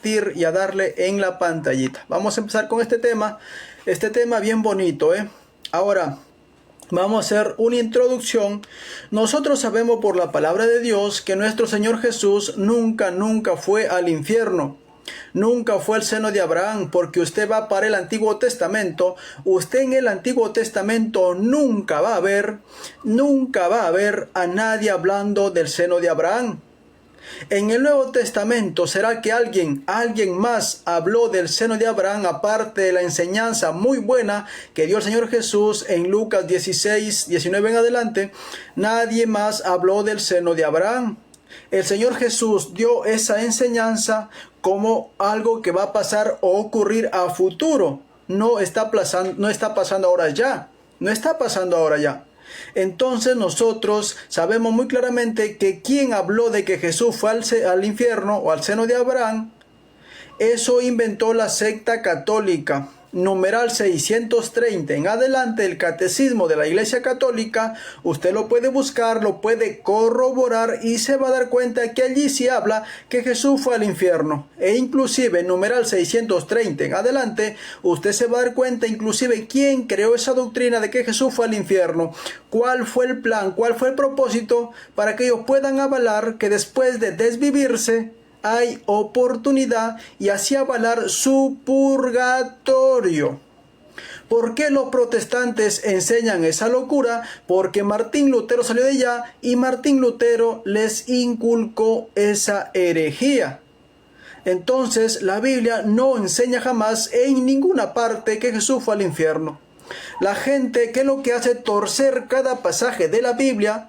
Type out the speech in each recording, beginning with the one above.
compartir y a darle en la pantallita. Vamos a empezar con este tema bien bonito, Ahora, vamos a hacer una introducción. Nosotros sabemos por la palabra de Dios que nuestro Señor Jesús nunca fue al infierno. Nunca fue al seno de Abraham, porque usted va para el Antiguo Testamento. Usted en el Antiguo Testamento nunca va a ver a nadie hablando del seno de Abraham. En el Nuevo Testamento, ¿será que alguien más habló del seno de Abraham, aparte de la enseñanza muy buena que dio el Señor Jesús en Lucas 16, 19 en adelante? Nadie más habló del seno de Abraham. El Señor Jesús dio esa enseñanza como algo que va a pasar o ocurrir a futuro. No está pasando ahora ya. No está pasando ahora ya. Entonces nosotros sabemos muy claramente que quien habló de que Jesús fue al infierno o al seno de Abraham, eso inventó la secta católica. Numeral 630 en adelante, el catecismo de la Iglesia Católica, usted lo puede buscar, lo puede corroborar y se va a dar cuenta que allí sí habla que Jesús fue al infierno. E inclusive en numeral 630 en adelante, usted se va a dar cuenta inclusive quién creó esa doctrina de que Jesús fue al infierno, cuál fue el plan, cuál fue el propósito para que ellos puedan avalar que después de desvivirse hay oportunidad y así avalar su purgatorio. ¿Por qué los protestantes enseñan esa locura? Porque Martín Lutero salió de allá y Martín Lutero les inculcó esa herejía. Entonces la Biblia no enseña jamás en ninguna parte que Jesús fue al infierno. La gente, ¿qué es lo que hace? Torcer cada pasaje de la Biblia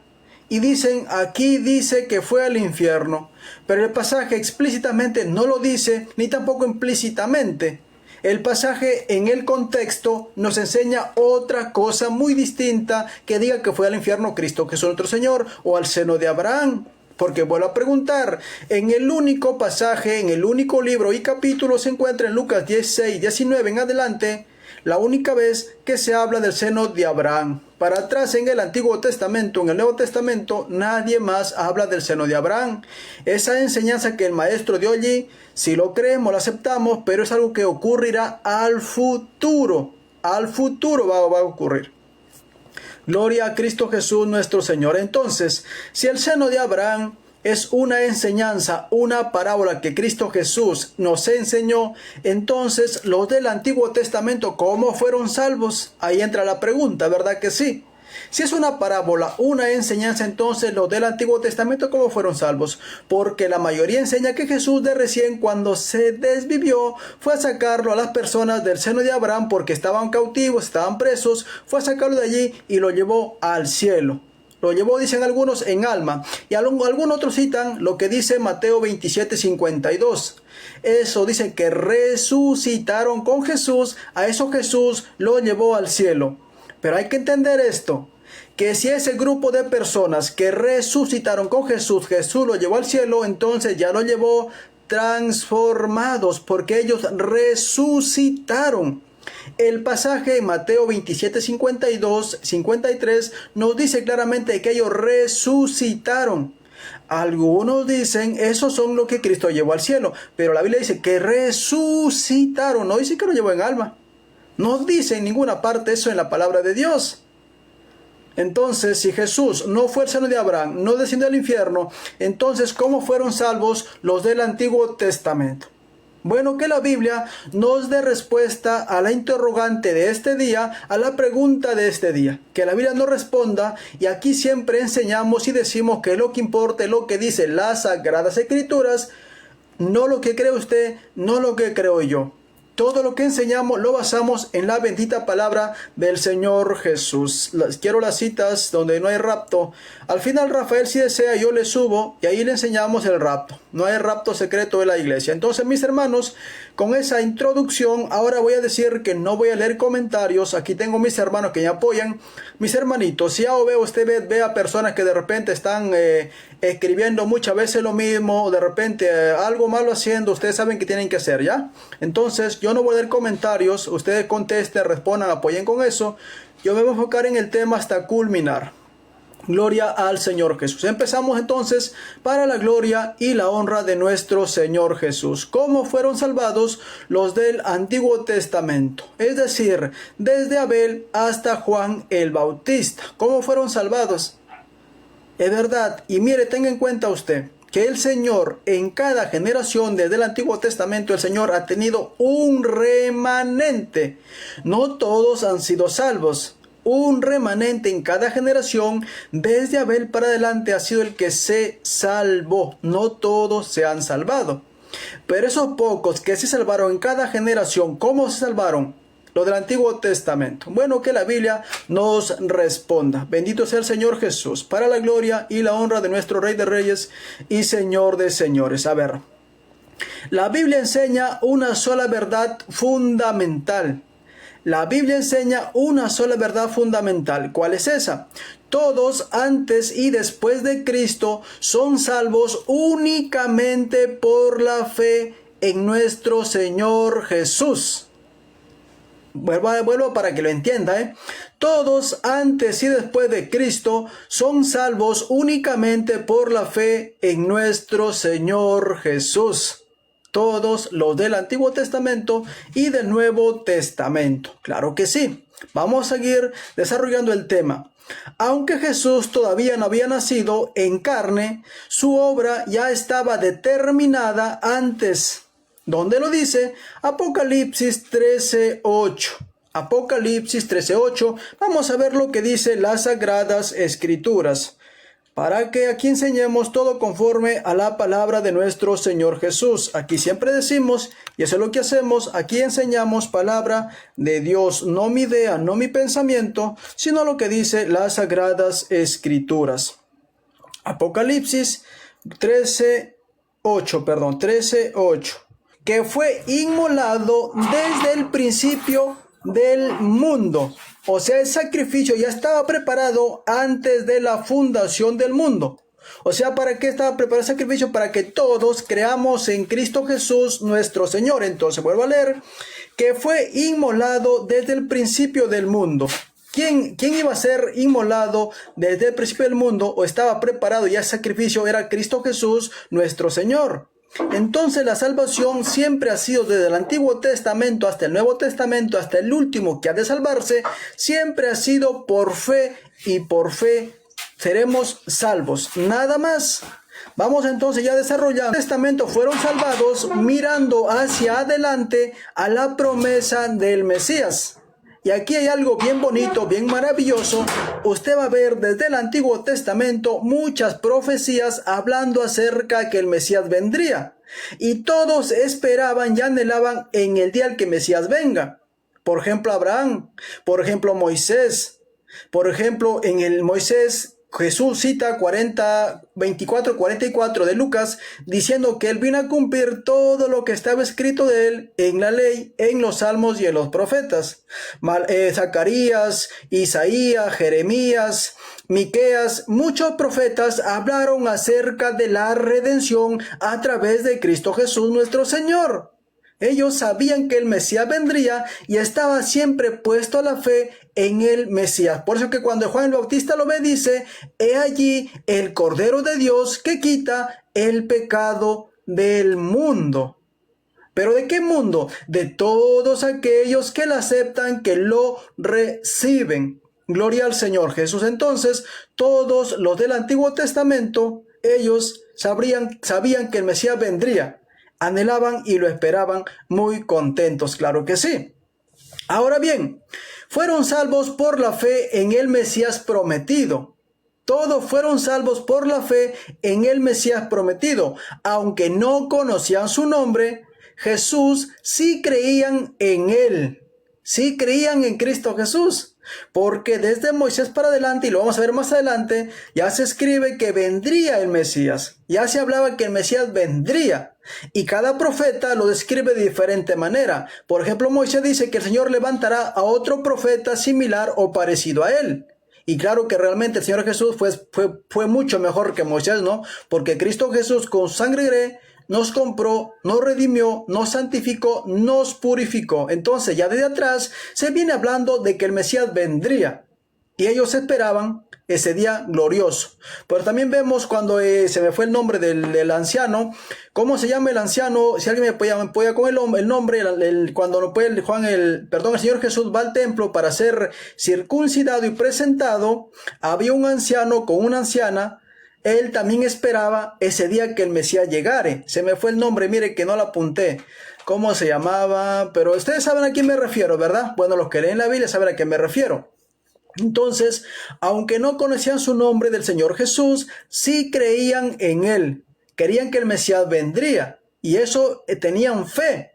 y dicen, aquí dice que fue al infierno. Pero el pasaje explícitamente no lo dice, ni tampoco implícitamente. El pasaje en el contexto nos enseña otra cosa muy distinta que diga que fue al infierno Cristo Jesús nuestro Señor o al seno de Abraham. Porque vuelvo a preguntar, en el único pasaje, en el único libro y capítulo se encuentra en Lucas 16, 19 en adelante, la única vez que se habla del seno de Abraham. Para atrás en el Antiguo Testamento, en el Nuevo Testamento, nadie más habla del seno de Abraham. Esa enseñanza que el maestro dio allí, si lo creemos, lo aceptamos, pero es algo que ocurrirá al futuro. Al futuro va a ocurrir. Gloria a Cristo Jesús nuestro Señor. Entonces, si el seno de Abraham es una enseñanza, una parábola que Cristo Jesús nos enseñó, entonces los del Antiguo Testamento, ¿cómo fueron salvos? Ahí entra la pregunta, ¿verdad que sí? Si es una parábola, una enseñanza, entonces los del Antiguo Testamento, ¿cómo fueron salvos? Porque la mayoría enseña que Jesús de recién cuando se desvivió fue a sacarlo a las personas del seno de Abraham porque estaban cautivos, estaban presos, fue a sacarlo de allí y lo llevó al cielo. Lo llevó, dicen algunos, en alma. Y algunos otros citan lo que dice Mateo 27, 52. Eso dice que resucitaron con Jesús. A eso Jesús lo llevó al cielo. Pero hay que entender esto. Que si ese grupo de personas que resucitaron con Jesús, Jesús lo llevó al cielo, entonces ya lo llevó transformados. Porque ellos resucitaron. El pasaje en Mateo 27, 52, 53 nos dice claramente que ellos resucitaron. Algunos dicen, esos son lo que Cristo llevó al cielo. Pero la Biblia dice que resucitaron. No dice que lo llevó en alma. No dice en ninguna parte eso en la palabra de Dios. Entonces, si Jesús no fue el seno de Abraham, no descendió al infierno, entonces, ¿cómo fueron salvos los del Antiguo Testamento? Bueno, que la Biblia nos dé respuesta a la interrogante de este día, a la pregunta de este día. Que la Biblia nos responda, y aquí siempre enseñamos y decimos que lo que importa es lo que dice las Sagradas Escrituras, no lo que cree usted, no lo que creo yo. Todo lo que enseñamos lo basamos en la bendita palabra del Señor Jesús. Quiero las citas donde no hay rapto. Al final, Rafael, si desea, yo le subo y ahí le enseñamos el rapto. No hay rapto secreto de la iglesia. Entonces, mis hermanos, con esa introducción, ahora voy a decir que no voy a leer comentarios. Aquí tengo mis hermanos que me apoyan. Mis hermanitos, si ya veo, usted ve a personas que de repente están escribiendo muchas veces lo mismo, o de repente algo malo haciendo, ustedes saben que tienen que hacer, ¿ya? Entonces, yo no voy a leer comentarios, ustedes contesten, respondan, apoyen con eso. Yo me voy a enfocar en el tema hasta culminar. Gloria al Señor Jesús. Empezamos entonces para la gloria y la honra de nuestro Señor Jesús. ¿Cómo fueron salvados los del Antiguo Testamento? Es decir, desde Abel hasta Juan el Bautista. ¿Cómo fueron salvados? Es verdad. Y mire, tenga en cuenta usted que el Señor en cada generación desde el Antiguo Testamento, el Señor ha tenido un remanente. No todos han sido salvos. Un remanente en cada generación, desde Abel para adelante, ha sido el que se salvó. No todos se han salvado. Pero esos pocos que se salvaron en cada generación, ¿cómo se salvaron? Lo del Antiguo Testamento. Bueno, que la Biblia nos responda. Bendito sea el Señor Jesús, para la gloria y la honra de nuestro Rey de Reyes y Señor de Señores. A ver, la Biblia enseña una sola verdad fundamental. La Biblia enseña una sola verdad fundamental. ¿Cuál es esa? Todos antes y después de Cristo son salvos únicamente por la fe en nuestro Señor Jesús. Vuelvo para que lo entienda, Todos antes y después de Cristo son salvos únicamente por la fe en nuestro Señor Jesús. Todos los del Antiguo Testamento y del Nuevo Testamento. Claro que sí. Vamos a seguir desarrollando el tema. Aunque Jesús todavía no había nacido en carne, su obra ya estaba determinada antes. ¿Dónde lo dice? Apocalipsis 13:8. Apocalipsis 13:8. Vamos a ver lo que dice las Sagradas Escrituras, para que aquí enseñemos todo conforme a la palabra de nuestro Señor Jesús. Aquí siempre decimos, y eso es lo que hacemos, aquí enseñamos palabra de Dios, no mi idea, no mi pensamiento, sino lo que dice las Sagradas Escrituras. Apocalipsis 13:8, que fue inmolado desde el principio del mundo. O sea, el sacrificio ya estaba preparado antes de la fundación del mundo. O sea, ¿para qué estaba preparado el sacrificio? Para que todos creamos en Cristo Jesús nuestro Señor. Entonces, vuelvo a leer, que fue inmolado desde el principio del mundo. ¿Quién iba a ser inmolado desde el principio del mundo o estaba preparado ya el sacrificio? Era Cristo Jesús, nuestro Señor. Entonces la salvación siempre ha sido desde el Antiguo Testamento hasta el Nuevo Testamento, hasta el último que ha de salvarse, siempre ha sido por fe, y por fe seremos salvos. Nada más. Vamos entonces ya desarrollando. En el Testamento fueron salvados mirando hacia adelante a la promesa del Mesías. Y aquí hay algo bien bonito, bien maravilloso. Usted va a ver desde el Antiguo Testamento muchas profecías hablando acerca que el Mesías vendría. Y todos esperaban y anhelaban en el día en que el Mesías venga. Por ejemplo, Abraham. Por ejemplo, Moisés. Por ejemplo, en el Moisés, Jesús cita 24:44 de Lucas, diciendo que él vino a cumplir todo lo que estaba escrito de él en la ley, en los salmos y en los profetas. Zacarías, Isaías, Jeremías, Miqueas, muchos profetas hablaron acerca de la redención a través de Cristo Jesús nuestro Señor. Ellos sabían que el Mesías vendría y estaba siempre puesto a la fe en el Mesías. Por eso que cuando Juan el Bautista lo ve, dice: he allí el Cordero de Dios que quita el pecado del mundo. ¿Pero de qué mundo? De todos aquellos que lo aceptan, que lo reciben. Gloria al Señor Jesús. Entonces, todos los del Antiguo Testamento, ellos sabían que el Mesías vendría. Anhelaban y lo esperaban muy contentos, claro que sí. Ahora bien, fueron salvos por la fe en el Mesías prometido. Todos fueron salvos por la fe en el Mesías prometido. Aunque no conocían su nombre, Jesús, sí creían en él. Sí creían en Cristo Jesús. Porque desde Moisés para adelante, y lo vamos a ver más adelante, ya se escribe que vendría el Mesías. Ya se hablaba que el Mesías vendría. Y cada profeta lo describe de diferente manera. Por ejemplo, Moisés dice que el Señor levantará a otro profeta similar o parecido a él. Y claro que realmente el Señor Jesús fue mucho mejor que Moisés, ¿no? Porque Cristo Jesús con sangre nos compró, nos redimió, nos santificó, nos purificó. Entonces ya desde atrás se viene hablando de que el Mesías vendría. Y ellos esperaban ese día glorioso. Pero también vemos cuando se me fue el nombre del anciano. ¿Cómo se llama el anciano? Si alguien me puede con el nombre, cuando no puede el Señor Jesús va al templo para ser circuncidado y presentado, había un anciano con una anciana. Él también esperaba ese día que el Mesías llegare. Se me fue el nombre, mire que no lo apunté. ¿Cómo se llamaba? Pero ustedes saben a quién me refiero, ¿verdad? Bueno, los que leen la Biblia saben a quién me refiero. Entonces, aunque no conocían su nombre del Señor Jesús, sí creían en Él. Querían que el Mesías vendría. Y eso tenían fe.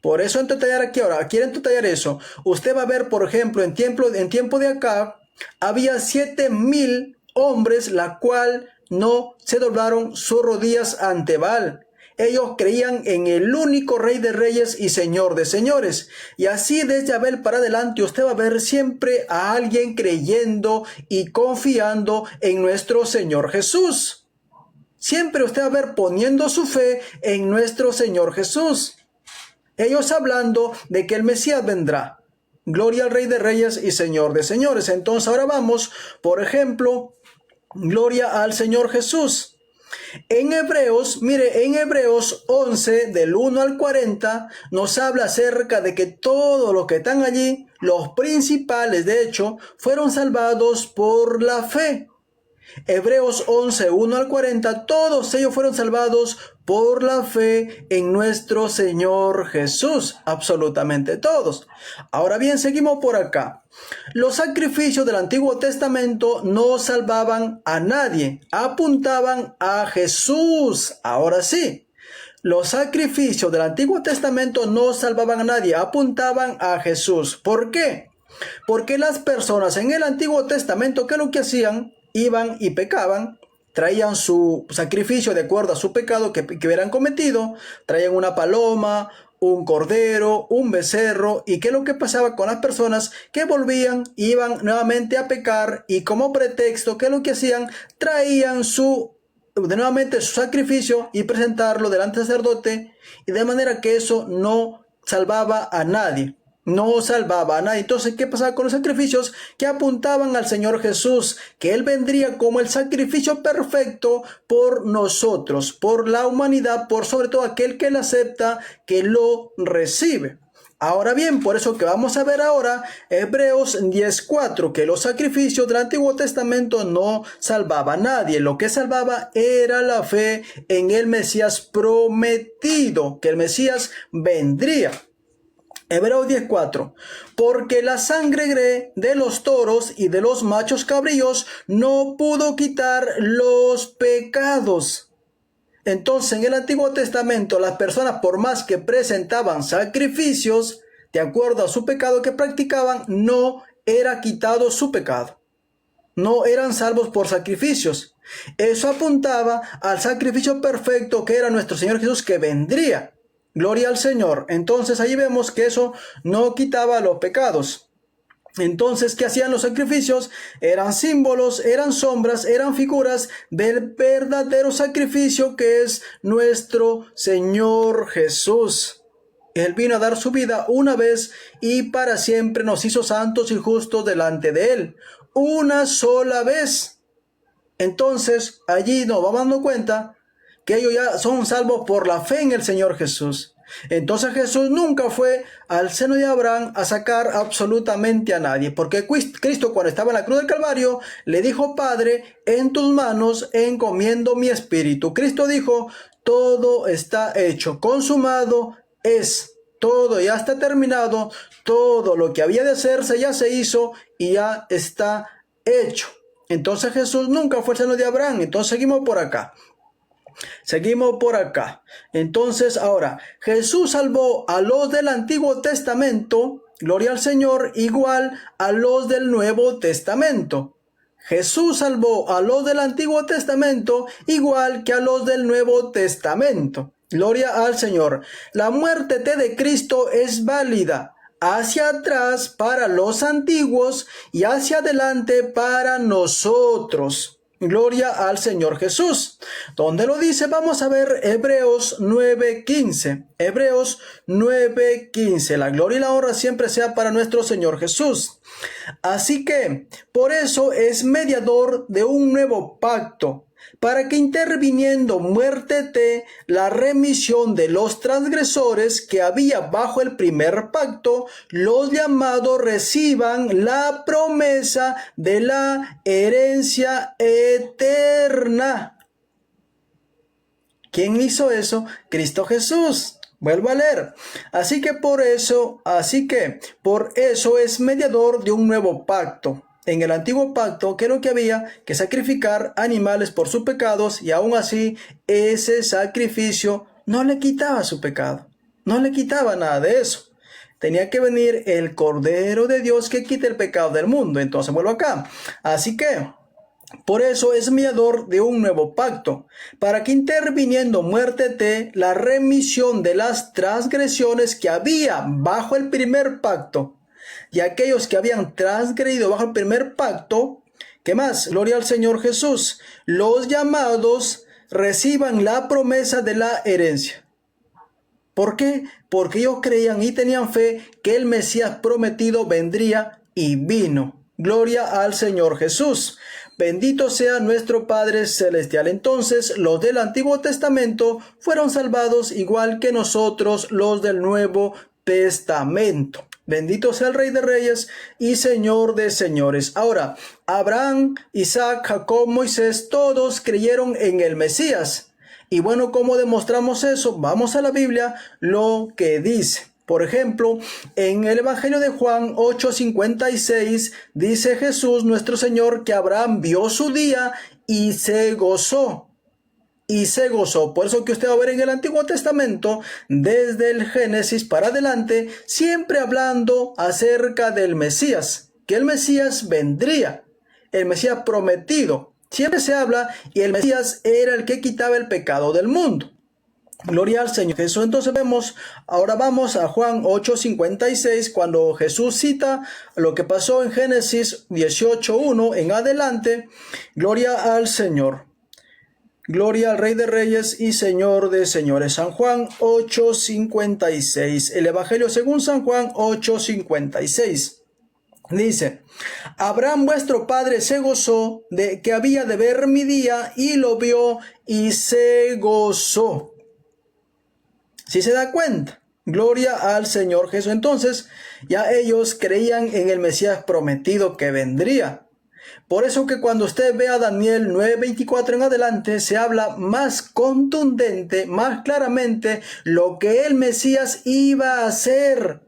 Por eso en detallar aquí ahora, quieren detallar eso. Usted va a ver, por ejemplo, en tiempo de acá, había 7,000 hombres, la cual no se doblaron sus rodillas ante Baal. Ellos creían en el único Rey de Reyes y Señor de Señores. Y así desde Abel para adelante usted va a ver siempre a alguien creyendo y confiando en nuestro Señor Jesús. Siempre usted va a ver poniendo su fe en nuestro Señor Jesús. Ellos hablando de que el Mesías vendrá. Gloria al Rey de Reyes y Señor de Señores. Entonces ahora vamos, por ejemplo, gloria al Señor Jesús. En Hebreos, mire, en Hebreos 11, del 1 al 40, nos habla acerca de que todos los que están allí, los principales de hecho, fueron salvados por la fe. Hebreos 11, 1 al 40, todos ellos fueron salvados por la fe en nuestro Señor Jesús, absolutamente todos. Ahora bien, seguimos por acá. Los sacrificios del Antiguo Testamento no salvaban a nadie, apuntaban a Jesús. Ahora sí, los sacrificios del Antiguo Testamento no salvaban a nadie, apuntaban a Jesús. ¿Por qué? Porque las personas en el Antiguo Testamento, ¿qué es lo que hacían? Iban y pecaban, traían su sacrificio de acuerdo a su pecado que hubieran cometido, traían una paloma, un cordero, un becerro. ¿Y qué es lo que pasaba con las personas que volvían, iban nuevamente a pecar? Y como pretexto, ¿qué es lo que hacían? Traían nuevamente su sacrificio y presentarlo delante del sacerdote, y de manera que eso no salvaba a nadie. No salvaba a nadie. Entonces, ¿qué pasaba con los sacrificios? Que apuntaban al Señor Jesús, que Él vendría como el sacrificio perfecto por nosotros, por la humanidad, por sobre todo aquel que Él acepta, que lo recibe. Ahora bien, por eso que vamos a ver ahora Hebreos 10:4, que los sacrificios del Antiguo Testamento no salvaban a nadie. Lo que salvaba era la fe en el Mesías prometido, que el Mesías vendría. Hebreos 10:4, porque la sangre de los toros y de los machos cabríos no pudo quitar los pecados. Entonces, en el Antiguo Testamento, las personas, por más que presentaban sacrificios, de acuerdo a su pecado que practicaban, no era quitado su pecado. No eran salvos por sacrificios. Eso apuntaba al sacrificio perfecto que era nuestro Señor Jesús, que vendría. Gloria al Señor. Entonces ahí vemos que eso no quitaba los pecados. Entonces, ¿qué hacían los sacrificios? Eran símbolos, eran sombras, eran figuras del verdadero sacrificio que es nuestro Señor Jesús. Él vino a dar su vida una vez y para siempre nos hizo santos y justos delante de Él. Una sola vez. Entonces, allí nos vamos dando cuenta que ellos ya son salvos por la fe en el Señor Jesús. Entonces Jesús nunca fue al seno de Abraham a sacar absolutamente a nadie, porque Cristo, cuando estaba en la cruz del Calvario, le dijo: Padre, en tus manos encomiendo mi espíritu. Cristo dijo: todo está hecho, consumado es. Todo ya está terminado, todo lo que había de hacerse ya se hizo y ya está hecho. Entonces Jesús nunca fue al seno de Abraham. Entonces seguimos por acá. Entonces ahora, Jesús salvó a los del Antiguo Testamento, gloria al Señor, igual a los del Nuevo Testamento. Jesús salvó a los del Antiguo Testamento igual que a los del Nuevo Testamento. Gloria al Señor. La muerte de Cristo es válida hacia atrás para los antiguos y hacia adelante para nosotros. Gloria al Señor Jesús. ¿Dónde lo dice? Vamos a ver Hebreos 9:15. Hebreos 9:15. La gloria y la honra siempre sea para nuestro Señor Jesús. Así que, por eso es mediador de un nuevo pacto, para que interviniendo muértete la remisión de los transgresores que había bajo el primer pacto, los llamados reciban la promesa de la herencia eterna. ¿Quién hizo eso? Cristo Jesús. Vuelvo a leer. Así que por eso es mediador de un nuevo pacto. En el antiguo pacto, ¿qué es lo que había? Que sacrificar animales por sus pecados, y aún así ese sacrificio no le quitaba su pecado. No le quitaba nada de eso. Tenía que venir el Cordero de Dios que quite el pecado del mundo. Entonces vuelvo acá. Así que por eso es mediador de un nuevo pacto, para que interviniendo muértete la remisión de las transgresiones que había bajo el primer pacto. Y aquellos que habían transgredido bajo el primer pacto, ¿qué más? Gloria al Señor Jesús. Los llamados reciban la promesa de la herencia. ¿Por qué? Porque ellos creían y tenían fe que el Mesías prometido vendría y vino. Gloria al Señor Jesús. Bendito sea nuestro Padre Celestial. Entonces, los del Antiguo Testamento fueron salvados igual que nosotros, los del Nuevo Testamento. Bendito sea el Rey de Reyes y Señor de Señores. Ahora, Abraham, Isaac, Jacob, Moisés, todos creyeron en el Mesías. Y bueno, ¿cómo demostramos eso? Vamos a la Biblia, lo que dice. Por ejemplo, en el Evangelio de Juan 8:56 dice Jesús nuestro Señor que Abraham vio su día y se gozó. Por eso que usted va a ver en el Antiguo Testamento, desde el Génesis para adelante, siempre hablando acerca del Mesías, que el Mesías vendría, el Mesías prometido. Siempre se habla y el Mesías era el que quitaba el pecado del mundo. Gloria al Señor Jesús. Entonces ahora vamos a Juan 8:56, cuando Jesús cita lo que pasó en Génesis 18:1 en adelante. Gloria al Señor. Gloria al Rey de Reyes y Señor de Señores. San Juan 8:56. El Evangelio según San Juan 8:56. Dice: Abraham vuestro padre se gozó de que había de ver mi día, y lo vio y se gozó. ¿Sí se da cuenta? Gloria al Señor Jesús. Entonces, ya ellos creían en el Mesías prometido que vendría. Por eso que cuando usted ve a Daniel 9:24 en adelante, se habla más contundente, más claramente lo que el Mesías iba a hacer,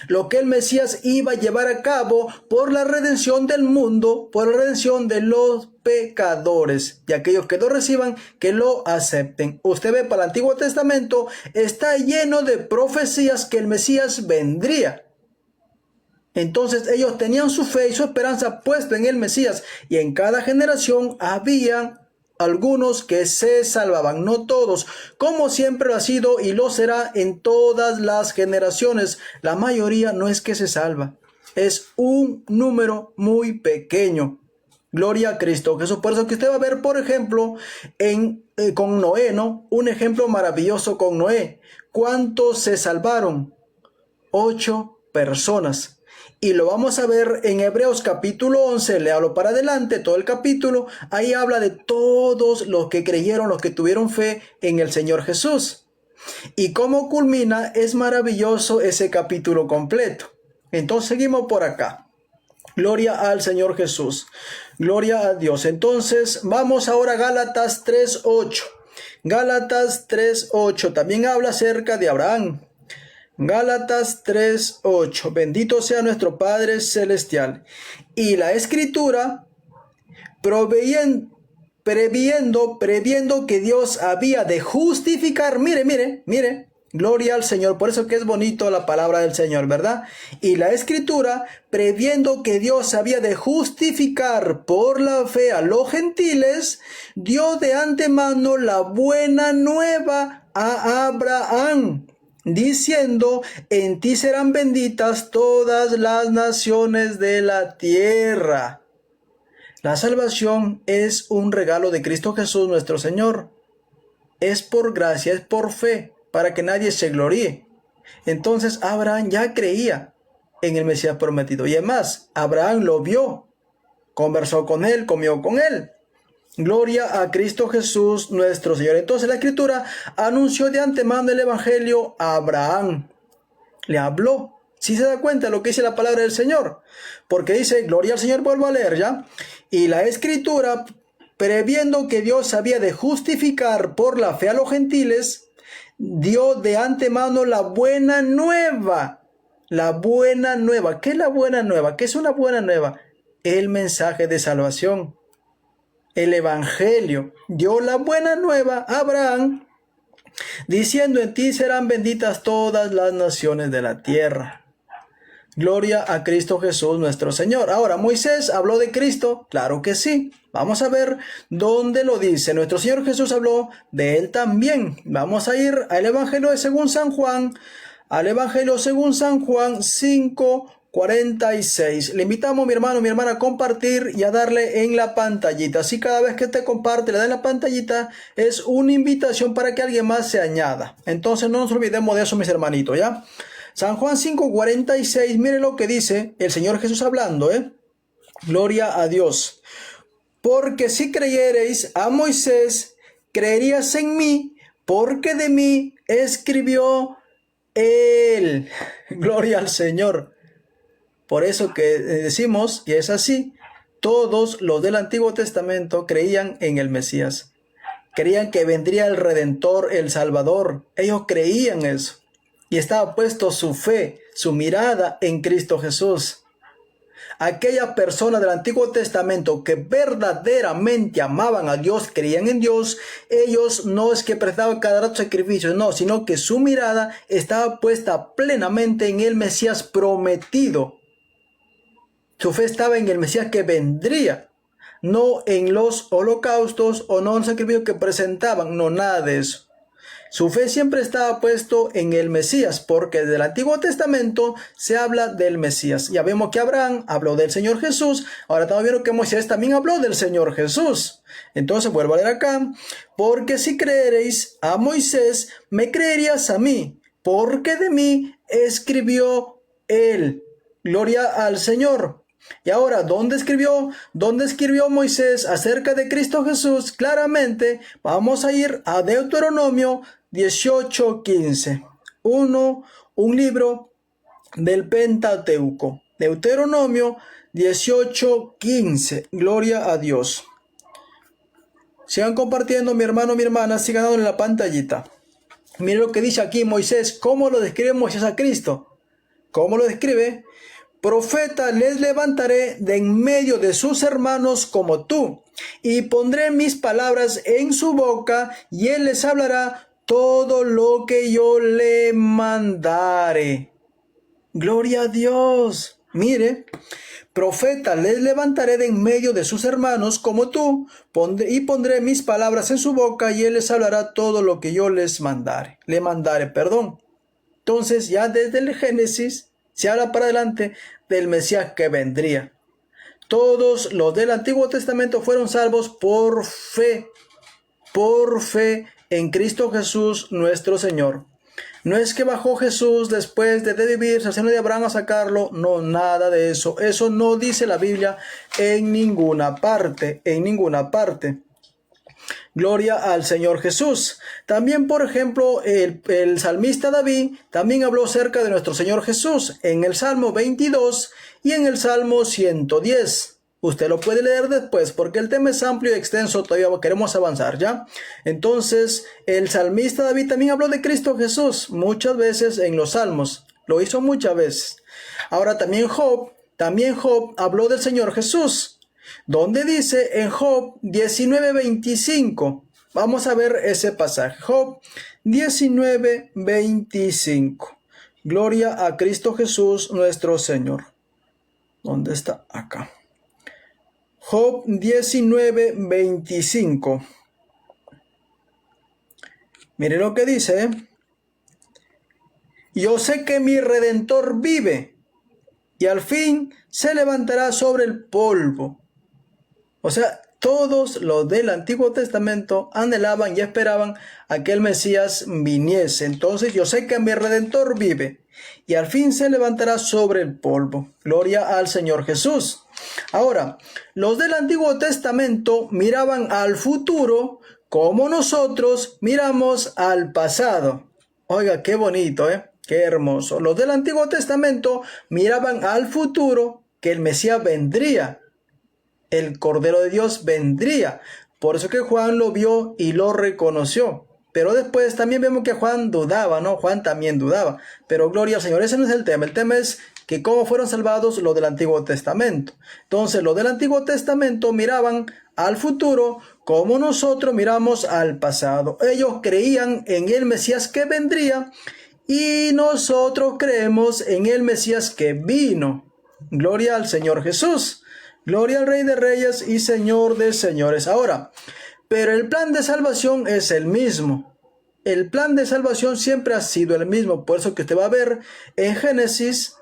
lo que el Mesías iba a llevar a cabo por la redención del mundo, por la redención de los pecadores, y aquellos que lo reciban, que lo acepten. Usted ve para el Antiguo Testamento, está lleno de profecías que el Mesías vendría. Entonces ellos tenían su fe y su esperanza puesta en el Mesías, y en cada generación había algunos que se salvaban, no todos, como siempre lo ha sido y lo será en todas las generaciones. La mayoría no es que se salva, es un número muy pequeño. Gloria a Cristo Jesús. Por eso que usted va a ver, por ejemplo, con Noé, ¿no? Un ejemplo maravilloso con Noé. ¿Cuántos se salvaron? 8 personas. Y lo vamos a ver en Hebreos capítulo 11, léalo para adelante, todo el capítulo. Ahí habla de todos los que creyeron, los que tuvieron fe en el Señor Jesús. Y cómo culmina, es maravilloso ese capítulo completo. Entonces seguimos por acá. Gloria al Señor Jesús. Gloria a Dios. Entonces vamos ahora a Gálatas 3:8. Gálatas 3:8 también habla acerca de Abraham. Gálatas 3:8. Bendito sea nuestro Padre Celestial. Y la Escritura, previendo que Dios había de justificar. Mire. Gloria al Señor. Por eso que es bonito la palabra del Señor, ¿verdad? Y la Escritura, previendo que Dios había de justificar por la fe a los gentiles, dio de antemano la buena nueva a Abraham, diciendo: en ti serán benditas todas las naciones de la tierra. La salvación es un regalo de Cristo Jesús nuestro Señor. Es por gracia, es por fe, para que nadie se gloríe. Entonces Abraham ya creía en el Mesías prometido. Y además, Abraham lo vio, conversó con él, comió con él. Gloria a Cristo Jesús nuestro Señor. Entonces la Escritura anunció de antemano el Evangelio a Abraham. Le habló. Si se da cuenta de lo que dice la palabra del Señor. Porque dice, gloria al Señor, vuelvo a leer ya. Y la Escritura, previendo que Dios había de justificar por la fe a los gentiles, dio de antemano la buena nueva. La buena nueva. ¿Qué es la buena nueva? ¿Qué es una buena nueva? El mensaje de salvación. El Evangelio. Dio la buena nueva a Abraham, diciendo, en ti serán benditas todas las naciones de la tierra. Gloria a Cristo Jesús nuestro Señor. Ahora, ¿Moisés habló de Cristo? Claro que sí. Vamos a ver dónde lo dice. Nuestro Señor Jesús habló de él también. Vamos a ir al Evangelio según San Juan. Al Evangelio según San Juan 5:46. Le invitamos, mi hermano, mi hermana, a compartir y a darle en la pantallita. Así cada vez que te comparte, le da en la pantallita, es una invitación para que alguien más se añada. Entonces no nos olvidemos de eso, mis hermanitos, ¿ya? San Juan 5:46, mire lo que dice el Señor Jesús hablando, Gloria a Dios. Porque si creyereis a Moisés, creerías en mí, porque de mí escribió él. Gloria al Señor. Por eso que decimos, y es así, todos los del Antiguo Testamento creían en el Mesías. Creían que vendría el Redentor, el Salvador. Ellos creían eso. Y estaba puesto su fe, su mirada en Cristo Jesús. Aquellas personas del Antiguo Testamento que verdaderamente amaban a Dios, creían en Dios, ellos no es que prestaban cada rato sacrificios, no, sino que su mirada estaba puesta plenamente en el Mesías prometido. Su fe estaba en el Mesías que vendría, no en los holocaustos o no en los sacrificios que presentaban, no, nada de eso. Su fe siempre estaba puesto en el Mesías, porque desde el Antiguo Testamento se habla del Mesías. Ya vemos que Abraham habló del Señor Jesús, ahora estamos viendo que Moisés también habló del Señor Jesús. Entonces vuelvo a leer acá, porque si creeréis a Moisés, me creerías a mí, porque de mí escribió él. Gloria al Señor. Y ahora, ¿dónde escribió Moisés acerca de Cristo Jesús? Claramente, vamos a ir a Deuteronomio 18:15. Un libro del Pentateuco. Deuteronomio 18:15. Gloria a Dios. Sigan compartiendo, mi hermano, mi hermana, sigan dando en la pantallita. Miren lo que dice aquí Moisés. ¿Cómo lo describe Moisés a Cristo? ¿Cómo lo describe? Profeta les levantaré de en medio de sus hermanos como tú, y pondré mis palabras en su boca, y él les hablará todo lo que yo le mandare. Gloria a Dios. Mire, profeta les levantaré de en medio de sus hermanos como tú, y pondré mis palabras en su boca, y él les hablará todo lo que yo les mandare. Entonces, ya desde el Génesis se habla para adelante del Mesías que vendría. Todos los del Antiguo Testamento fueron salvos por fe en Cristo Jesús nuestro Señor. No es que bajó Jesús después de vivir al seno de Abraham a sacarlo, no, nada de eso. Eso no dice la Biblia en ninguna parte, Gloria al Señor Jesús. También, por ejemplo, el salmista David también habló acerca de nuestro Señor Jesús en el Salmo 22 y en el Salmo 110. Usted lo puede leer después porque el tema es amplio y extenso, todavía queremos avanzar, ¿ya? Entonces, el salmista David también habló de Cristo Jesús muchas veces en los Salmos. Lo hizo muchas veces. Ahora también Job habló del Señor Jesús. ¿Dónde dice? En Job 19:25. Vamos a ver ese pasaje. Job 19:25. Gloria a Cristo Jesús nuestro Señor. ¿Dónde está? Acá. Job 19:25. Mire lo que dice. Yo sé que mi Redentor vive y al fin se levantará sobre el polvo. O sea, todos los del Antiguo Testamento anhelaban y esperaban a que el Mesías viniese. Entonces yo sé que mi Redentor vive y al fin se levantará sobre el polvo. Gloria al Señor Jesús. Ahora, los del Antiguo Testamento miraban al futuro como nosotros miramos al pasado. Oiga, qué bonito, qué hermoso. Los del Antiguo Testamento miraban al futuro, que el Mesías vendría. El Cordero de Dios vendría. Por eso que Juan lo vio y lo reconoció. Pero después también vemos que Juan dudaba, ¿no? Juan también dudaba. Pero gloria al Señor, ese no es el tema. El tema es que cómo fueron salvados los del Antiguo Testamento. Entonces, los del Antiguo Testamento miraban al futuro como nosotros miramos al pasado. Ellos creían en el Mesías que vendría y nosotros creemos en el Mesías que vino. Gloria al Señor Jesús. Gloria al Rey de Reyes y Señor de Señores. Ahora, pero el plan de salvación es el mismo. El plan de salvación siempre ha sido el mismo. Por eso que usted va a ver en Génesis,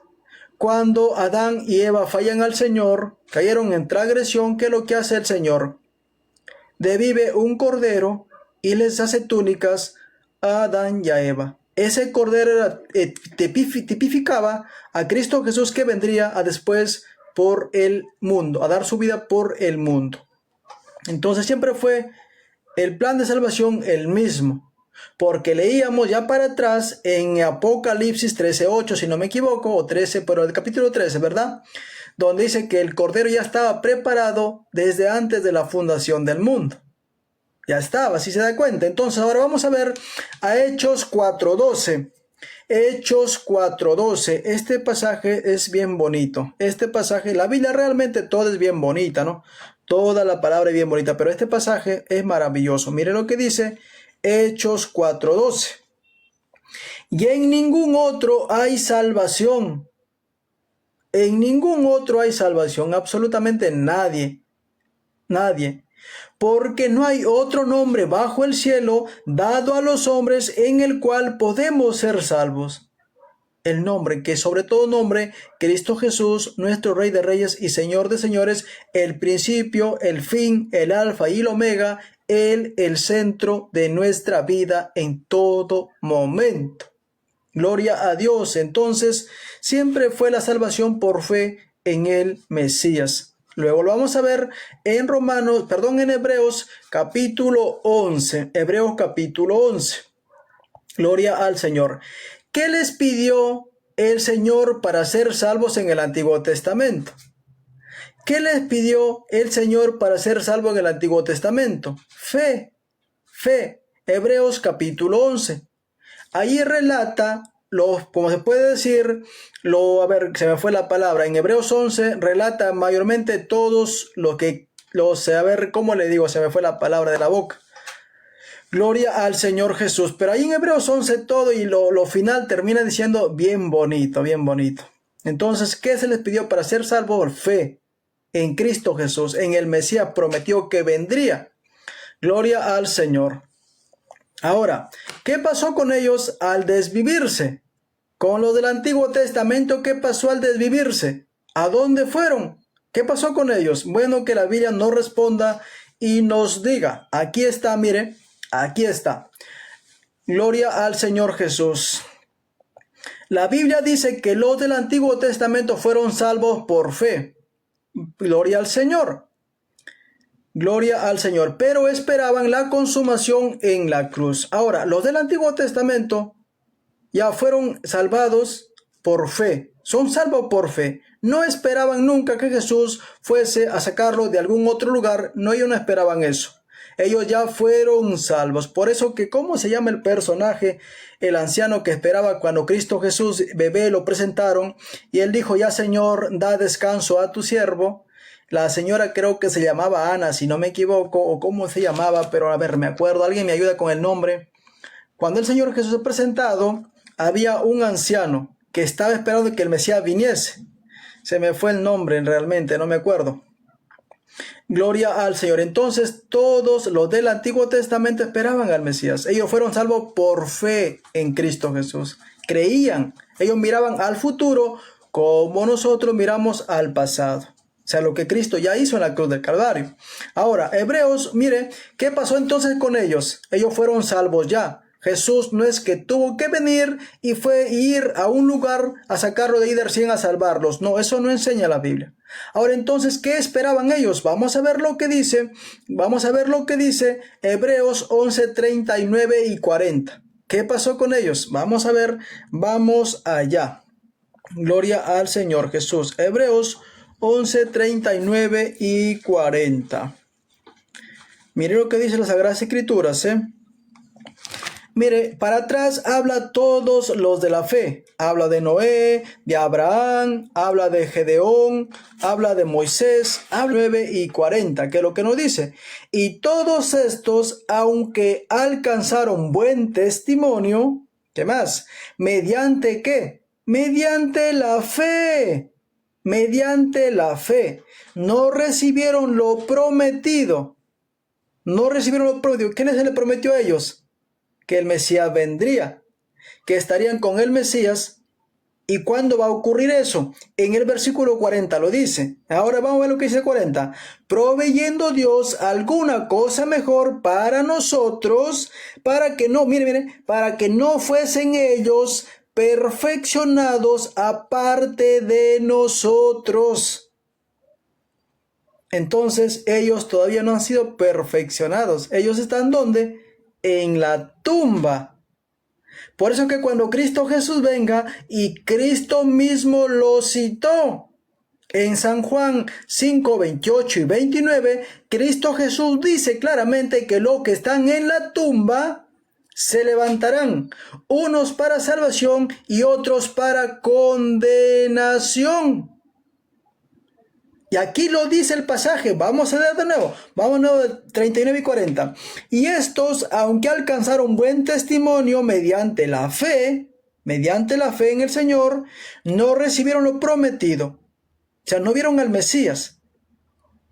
cuando Adán y Eva fallan al Señor, cayeron en transgresión, ¿qué es lo que hace el Señor? Desvive un cordero y les hace túnicas a Adán y a Eva. Ese cordero tipificaba a Cristo Jesús que vendría a después por el mundo, a dar su vida por el mundo. Entonces siempre fue el plan de salvación el mismo, porque leíamos ya para atrás en Apocalipsis 13:8, si no me equivoco, o 13, pero el capítulo 13, ¿verdad? Donde dice que el Cordero ya estaba preparado desde antes de la fundación del mundo. Ya estaba, si se da cuenta. Entonces ahora vamos a ver a Hechos 4:12. Hechos 4:12, este pasaje es bien bonito. Este pasaje, la Biblia realmente toda es bien bonita, ¿no? Toda la palabra es bien bonita, pero este pasaje es maravilloso. Mire lo que dice Hechos 4:12. Y en ningún otro hay salvación. En ningún otro hay salvación, absolutamente nadie. Nadie. Porque no hay otro nombre bajo el cielo dado a los hombres en el cual podemos ser salvos. El nombre, que sobre todo nombre, Cristo Jesús, nuestro Rey de Reyes y Señor de Señores, el principio, el fin, el alfa y el omega, Él, el centro de nuestra vida en todo momento. Gloria a Dios. Entonces, siempre fue la salvación por fe en el Mesías. Luego lo vamos a ver en en Hebreos capítulo 11. Hebreos capítulo 11. Gloria al Señor. ¿Qué les pidió el Señor para ser salvos en el Antiguo Testamento? ¿Qué les pidió el Señor para ser salvo en el Antiguo Testamento? Fe. Fe. Hebreos capítulo 11. Ahí relata como se puede decir, se me fue la palabra, en Hebreos 11 relata mayormente todos ¿cómo le digo? Se me fue la palabra de la boca. Gloria al Señor Jesús. Pero ahí en Hebreos 11 todo y lo final termina diciendo bien bonito, bien bonito. Entonces, ¿qué se les pidió para ser salvos? Fe en Cristo Jesús, en el Mesías prometió que vendría. Gloria al Señor. Ahora, ¿qué pasó con ellos al desvivirse? Con los del Antiguo Testamento, ¿qué pasó al desvivirse? ¿A dónde fueron? ¿Qué pasó con ellos? Bueno, que la Biblia nos responda y nos diga. Aquí está, mire, aquí está. Gloria al Señor Jesús. La Biblia dice que los del Antiguo Testamento fueron salvos por fe. Gloria al Señor. Gloria al Señor, pero esperaban la consumación en la cruz. Ahora, los del Antiguo Testamento ya fueron salvados por fe, son salvos por fe. No esperaban nunca que Jesús fuese a sacarlos de algún otro lugar, no, ellos no esperaban eso. Ellos ya fueron salvos. Por eso que, ¿cómo se llama el personaje? El anciano que esperaba cuando Cristo Jesús, bebé, lo presentaron y él dijo, ya Señor, da descanso a tu siervo. La señora creo que se llamaba Ana, si no me equivoco, o cómo se llamaba, pero a ver, me acuerdo, alguien me ayuda con el nombre. Cuando el Señor Jesús se presentado, había un anciano que estaba esperando que el Mesías viniese. Se me fue el nombre, realmente, no me acuerdo. Gloria al Señor. Entonces, todos los del Antiguo Testamento esperaban al Mesías. Ellos fueron salvos por fe en Cristo Jesús. Creían, ellos miraban al futuro como nosotros miramos al pasado. O sea, lo que Cristo ya hizo en la cruz del Calvario. Ahora, Hebreos, mire, ¿qué pasó entonces con ellos? Ellos fueron salvos ya. Jesús no es que tuvo que venir y fue ir a un lugar a sacarlo de ahí de recién a salvarlos. No, eso no enseña la Biblia. Ahora entonces, ¿qué esperaban ellos? Vamos a ver lo que dice. Vamos a ver lo que dice Hebreos 11, 39 y 40. ¿Qué pasó con ellos? Vamos a ver, vamos allá. Gloria al Señor Jesús. Hebreos 11, 39 y 40. Mire lo que dice las Sagradas Escrituras, Mire, para atrás habla todos los de la fe. Habla de Noé, de Abraham, habla de Gedeón, habla de Moisés, habla 9 y 40, que es lo que nos dice. Y todos estos, aunque alcanzaron buen testimonio, ¿qué más? ¿Mediante qué? Mediante la fe. Mediante la fe. No recibieron lo prometido. No recibieron lo prometido. ¿Quién se le prometió a ellos? Que el Mesías vendría, que estarían con el Mesías. ¿Y cuándo va a ocurrir eso? En el versículo 40 lo dice. Ahora vamos a ver lo que dice 40. Proveyendo Dios alguna cosa mejor para nosotros, para que no, mire, para que no fuesen ellos perfeccionados aparte de nosotros. Entonces ellos todavía no han sido perfeccionados. Ellos están ¿dónde? En la tumba. Por eso que cuando Cristo Jesús venga, y Cristo mismo lo citó en San Juan 5, 28 y 29, Cristo Jesús dice claramente que los que están en la tumba se levantarán, unos para salvación y otros para condenación. Y aquí lo dice el pasaje. Vamos a leer de nuevo. Vamos a ver 39 y 40. Y estos, aunque alcanzaron buen testimonio mediante la fe en el Señor, no recibieron lo prometido. O sea, no vieron al Mesías.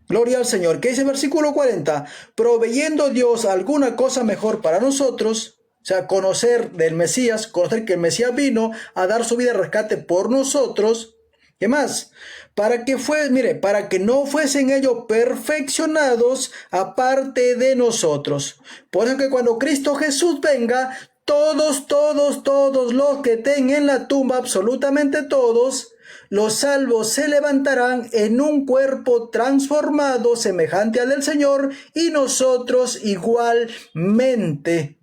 Gloria al Señor. ¿Qué dice el versículo 40? Proveyendo Dios alguna cosa mejor para nosotros. O sea, conocer del Mesías, conocer que el Mesías vino a dar su vida de rescate por nosotros. ¿Qué más? Para que no fuesen ellos perfeccionados aparte de nosotros. Por eso que cuando Cristo Jesús venga, todos los que estén en la tumba, absolutamente todos, los salvos se levantarán en un cuerpo transformado semejante al del Señor, y nosotros igualmente.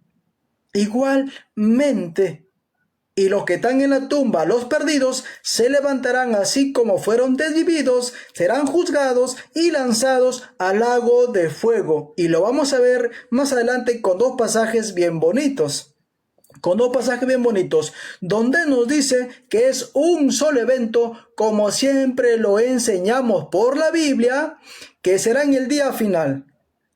Y los que están en la tumba, los perdidos, se levantarán así como fueron desvividos, serán juzgados y lanzados al lago de fuego. Y lo vamos a ver más adelante con dos pasajes bien bonitos. Donde nos dice que es un solo evento, como siempre lo enseñamos por la Biblia, que será en el día final.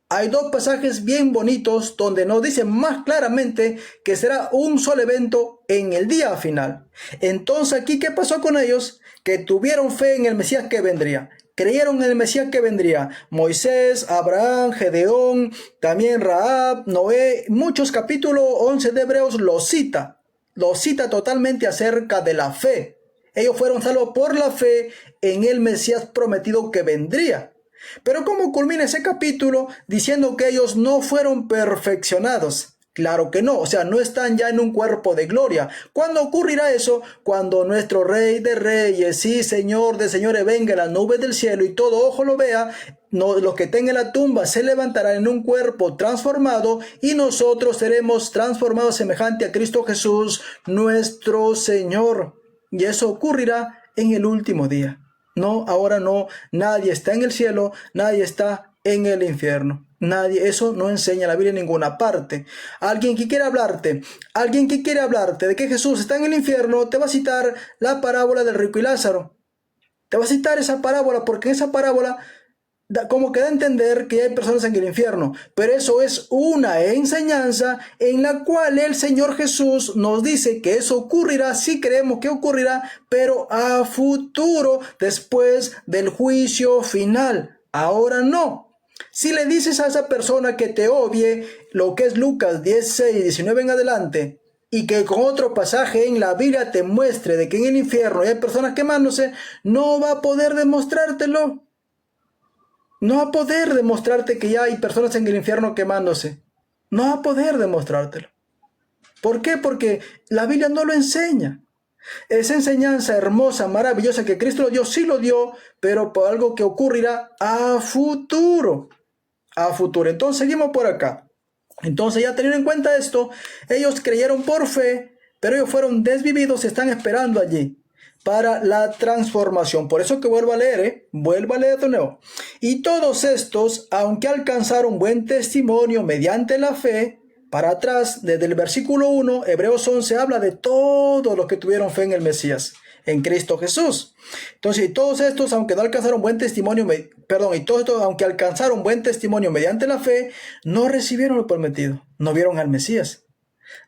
Hay dos pasajes bien bonitos donde nos dicen más claramente que será un solo evento en el día final. Entonces aquí, ¿qué pasó con ellos? Que tuvieron fe en el Mesías que vendría. Creyeron en el Mesías que vendría. Moisés, Abraham, Gedeón, también Rahab, Noé. Muchos capítulos 11 de Hebreos lo cita totalmente acerca de la fe. Ellos fueron salvos por la fe en el Mesías prometido que vendría. Pero ¿cómo culmina ese capítulo diciendo que ellos no fueron perfeccionados? Claro que no, o sea, no están ya en un cuerpo de gloria. ¿Cuándo ocurrirá eso? Cuando nuestro Rey de Reyes y Señor de Señores venga en las nubes del cielo y todo ojo lo vea. Los que estén en la tumba se levantarán en un cuerpo transformado y nosotros seremos transformados semejante a Cristo Jesús, nuestro Señor. Y eso ocurrirá en el último día. No, ahora no, nadie está en el cielo, nadie está en el infierno. Nadie, eso no enseña la Biblia en ninguna parte. Alguien que quiere hablarte de que Jesús está en el infierno, te va a citar la parábola del rico y Lázaro. Te va a citar esa parábola porque en esa parábola como que da a entender que hay personas en el infierno, pero eso es una enseñanza en la cual el Señor Jesús nos dice que eso ocurrirá, sí creemos que ocurrirá, pero a futuro, después del juicio final. Ahora no. Si le dices a esa persona que te obvie lo que es Lucas 16, 19 en adelante, y que con otro pasaje en la Biblia te muestre de que en el infierno hay personas quemándose, no va a poder demostrártelo. No va a poder demostrarte que ya hay personas en el infierno quemándose. No va a poder demostrártelo. ¿Por qué? Porque la Biblia no lo enseña. Esa enseñanza hermosa, maravillosa que Cristo lo dio, sí lo dio, pero por algo que ocurrirá a futuro. A futuro. Entonces seguimos por acá. Entonces, ya teniendo en cuenta esto, ellos creyeron por fe, pero ellos fueron desvividos y están esperando allí para la transformación. Por eso que vuelvo a leer, vuelvo a leer de nuevo. Y todos estos, aunque alcanzaron buen testimonio mediante la fe, para atrás, desde el versículo 1, Hebreos 11 habla de todos los que tuvieron fe en el Mesías, en Cristo Jesús. Entonces, y todos estos, aunque no alcanzaron buen testimonio, y todos estos, aunque alcanzaron buen testimonio mediante la fe, no recibieron lo prometido, no vieron al Mesías.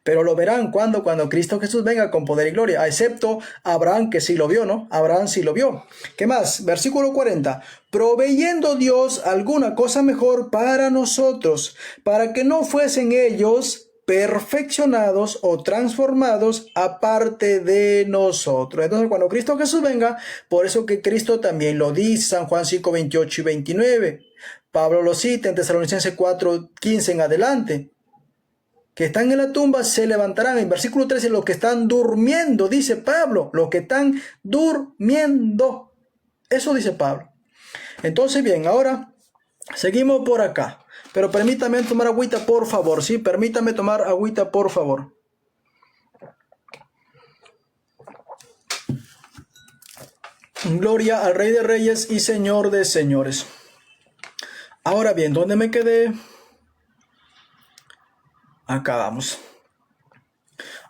Pero lo verán cuando Cristo Jesús venga con poder y gloria, excepto Abraham, que sí lo vio, ¿no? Abraham sí lo vio. ¿Qué más? Versículo 40. Proveyendo Dios alguna cosa mejor para nosotros, para que no fuesen ellos perfeccionados o transformados aparte de nosotros. Entonces, cuando Cristo Jesús venga, por eso que Cristo también lo dice, San Juan 5, 28 y 29. Pablo lo cita en Tesalonicenses 4, 15 en adelante. Que están en la tumba se levantarán. En versículo 13, los que están durmiendo, dice Pablo, los que están durmiendo. Eso dice Pablo. Entonces, bien, ahora seguimos por acá. Pero permítame tomar agüita, por favor. Sí, permítame tomar agüita, por favor. Gloria al Rey de Reyes y Señor de Señores. Ahora bien, ¿dónde me quedé? Acá vamos.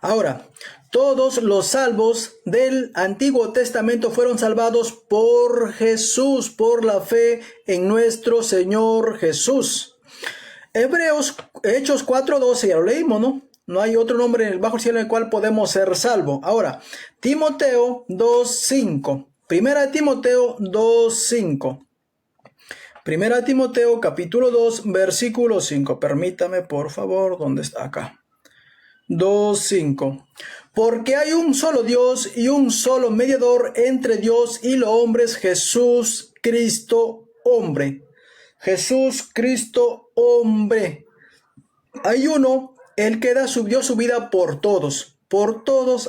Ahora, todos los salvos del Antiguo Testamento fueron salvados por Jesús, por la fe en nuestro Señor Jesús. Hechos 4:12, ya lo leímos, ¿no? No hay otro nombre en el bajo cielo en el cual podemos ser salvos. Ahora, Timoteo 2:5. Primera de Timoteo 2:5. Primera Timoteo capítulo 2 versículo 5. Permítame por favor, ¿dónde está? Acá. 2:5. Porque hay un solo Dios y un solo mediador entre Dios y los hombres, Jesús Cristo hombre. Jesús Cristo hombre. Hay uno, el que dio su vida por todos,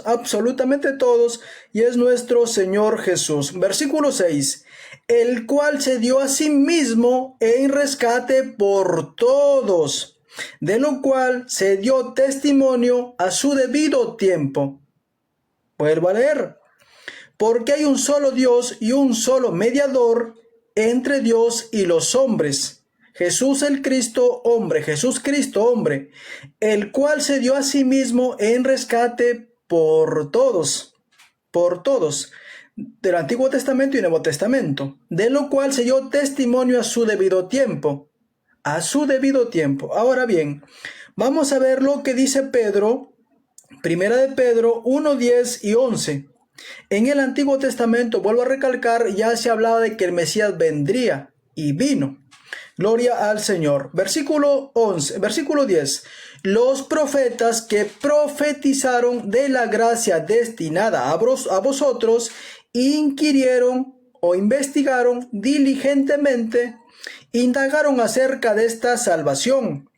absolutamente todos, y es nuestro Señor Jesús. Versículo 6. El cual se dio a sí mismo en rescate por todos, de lo cual se dio testimonio a su debido tiempo. Vuelvo a leer. Porque hay un solo Dios y un solo mediador entre Dios y los hombres, Jesús el Cristo hombre, Jesús Cristo hombre, el cual se dio a sí mismo en rescate por todos, del Antiguo Testamento y Nuevo Testamento, de lo cual se dio testimonio a su debido tiempo. Ahora bien, vamos a ver lo que dice Pedro, Primera de Pedro 1, 10 y 11. En el Antiguo Testamento, vuelvo a recalcar, ya se hablaba de que el Mesías vendría y vino. Gloria al Señor. Versículo 10. Los profetas que profetizaron de la gracia destinada a vosotros, inquirieron o investigaron diligentemente, indagaron acerca de esta salvación,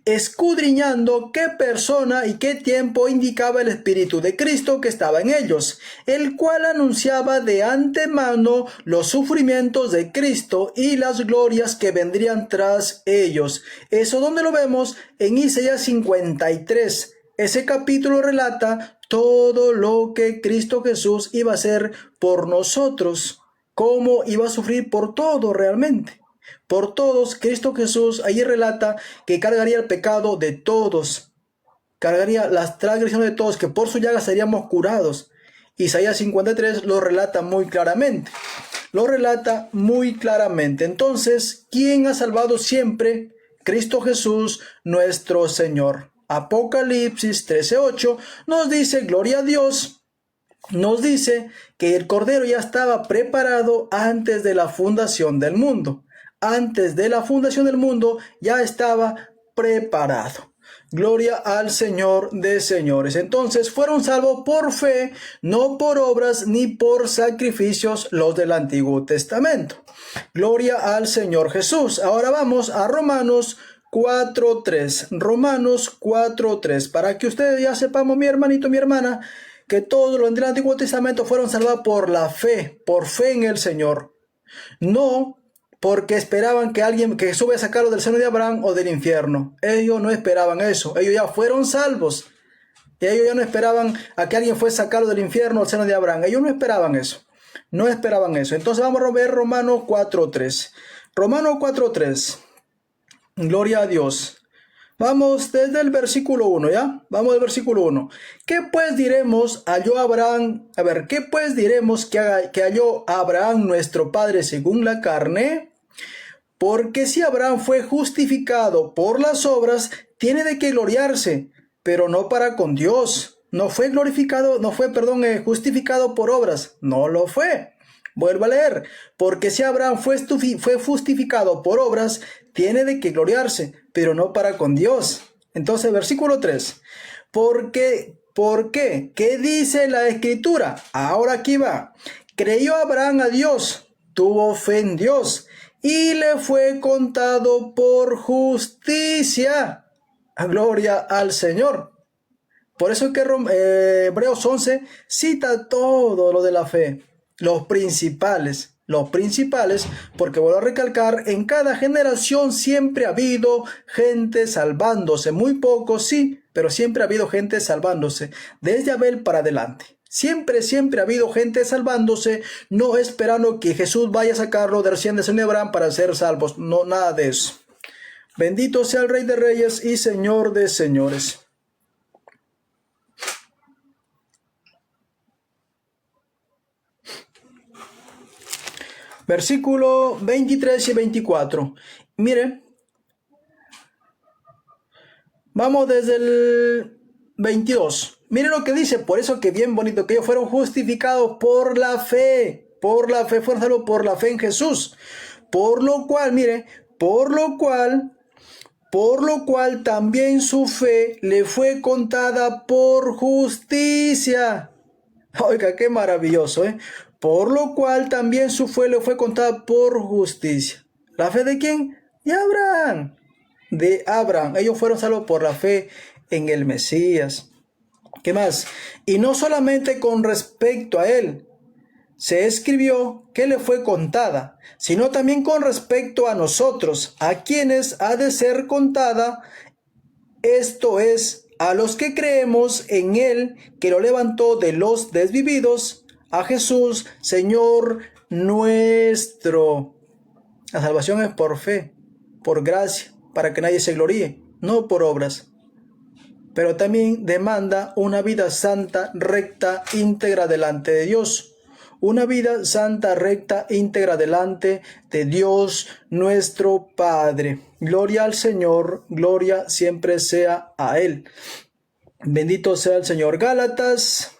escudriñando qué persona y qué tiempo indicaba el Espíritu de Cristo que estaba en ellos, el cual anunciaba de antemano los sufrimientos de Cristo y las glorias que vendrían tras ellos. Eso donde lo vemos en Isaías 53. Ese capítulo relata todo lo que Cristo Jesús iba a hacer por nosotros, cómo iba a sufrir por todo realmente. Por todos, Cristo Jesús allí relata que cargaría el pecado de todos, cargaría las transgresiones de todos, que por su llaga seríamos curados. Isaías 53 lo relata muy claramente. Entonces, ¿quién ha salvado siempre? Cristo Jesús, nuestro Señor. Apocalipsis 13:8 nos dice, gloria a Dios, nos dice que el Cordero ya estaba preparado antes de la fundación del mundo. Antes de la fundación del mundo ya estaba preparado. Gloria al Señor de señores. Entonces fueron salvos por fe, no por obras ni por sacrificios los del Antiguo Testamento. Gloria al Señor Jesús. Ahora vamos a Romanos 4:3. Romanos 4:3. Para que ustedes ya sepamos, mi hermanito, mi hermana, que todos los del Antiguo Testamento fueron salvados por la fe, por fe en el Señor. No porque esperaban que Jesús vaya a sacarlos del seno de Abraham o del infierno. Ellos no esperaban eso. Ellos ya fueron salvos. Y ellos ya no esperaban a que alguien fuese a sacarlos del infierno o del seno de Abraham. Ellos no esperaban eso. No esperaban eso. Entonces vamos a ver Romanos 4:3. Romanos 4:3. Gloria a Dios. Vamos desde el versículo 1, ¿ya? Vamos del versículo 1. ¿Qué pues diremos halló Abraham? A ver, ¿qué pues diremos que halló Abraham nuestro padre según la carne? Porque si Abraham fue justificado por las obras, tiene de qué gloriarse, pero no para con Dios. No fue justificado por obras. No lo fue. Vuelvo a leer. Porque si Abraham fue justificado por obras, tiene de qué gloriarse, pero no para con Dios. Entonces, versículo 3. ¿Por qué? ¿Qué dice la Escritura? Ahora aquí va. Creyó Abraham a Dios, tuvo fe en Dios, y le fue contado por justicia. Gloria al Señor. Por eso es que Hebreos 11 cita todo lo de la fe. Los principales, porque vuelvo a recalcar, en cada generación siempre ha habido gente salvándose, muy pocos sí, pero siempre ha habido gente salvándose, desde Abel para adelante. Siempre ha habido gente salvándose, no esperando que Jesús vaya a sacarlo del seno de Abraham para ser salvos, no, nada de eso. Bendito sea el Rey de Reyes y Señor de Señores. Versículo 23 y 24. Mire, vamos desde el 22. Mire lo que dice, por eso que bien bonito, que ellos fueron justificados por la fe. Por la fe, fueron salvos por la fe en Jesús. Por lo cual, mire, por lo cual también su fe le fue contada por justicia. Oiga, qué maravilloso, ¿eh? Por lo cual también su fe le fue contada por justicia. ¿La fe de quién? De Abraham. De Abraham. Ellos fueron salvos por la fe en el Mesías. ¿Qué más? Y no solamente con respecto a él se escribió que le fue contada, sino también con respecto a nosotros, a quienes ha de ser contada, esto es, a los que creemos en él, que lo levantó de los desvividos, a Jesús, Señor nuestro. La salvación es por fe, por gracia, para que nadie se gloríe, no por obras. Pero también demanda una vida santa, recta, íntegra delante de Dios. Una vida santa, recta, íntegra delante de Dios nuestro Padre. Gloria al Señor, gloria siempre sea a Él. Bendito sea el Señor. Gálatas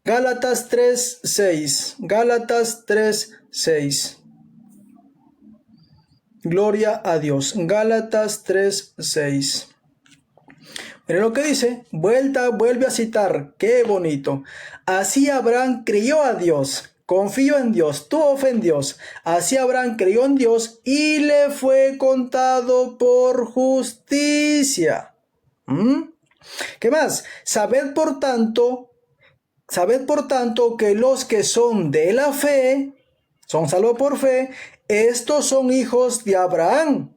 3:6. Gálatas 3:6. Gloria a Dios. Gálatas 3:6. Miren lo que dice. Vuelve a citar. Qué bonito. Así Abraham creyó a Dios. Confió en Dios. Tuvo fe en Dios. Así Abraham creyó en Dios y le fue contado por justicia. ¿Qué más? Sabed por tanto que los que son de la fe, son salvos por fe, estos son hijos de Abraham.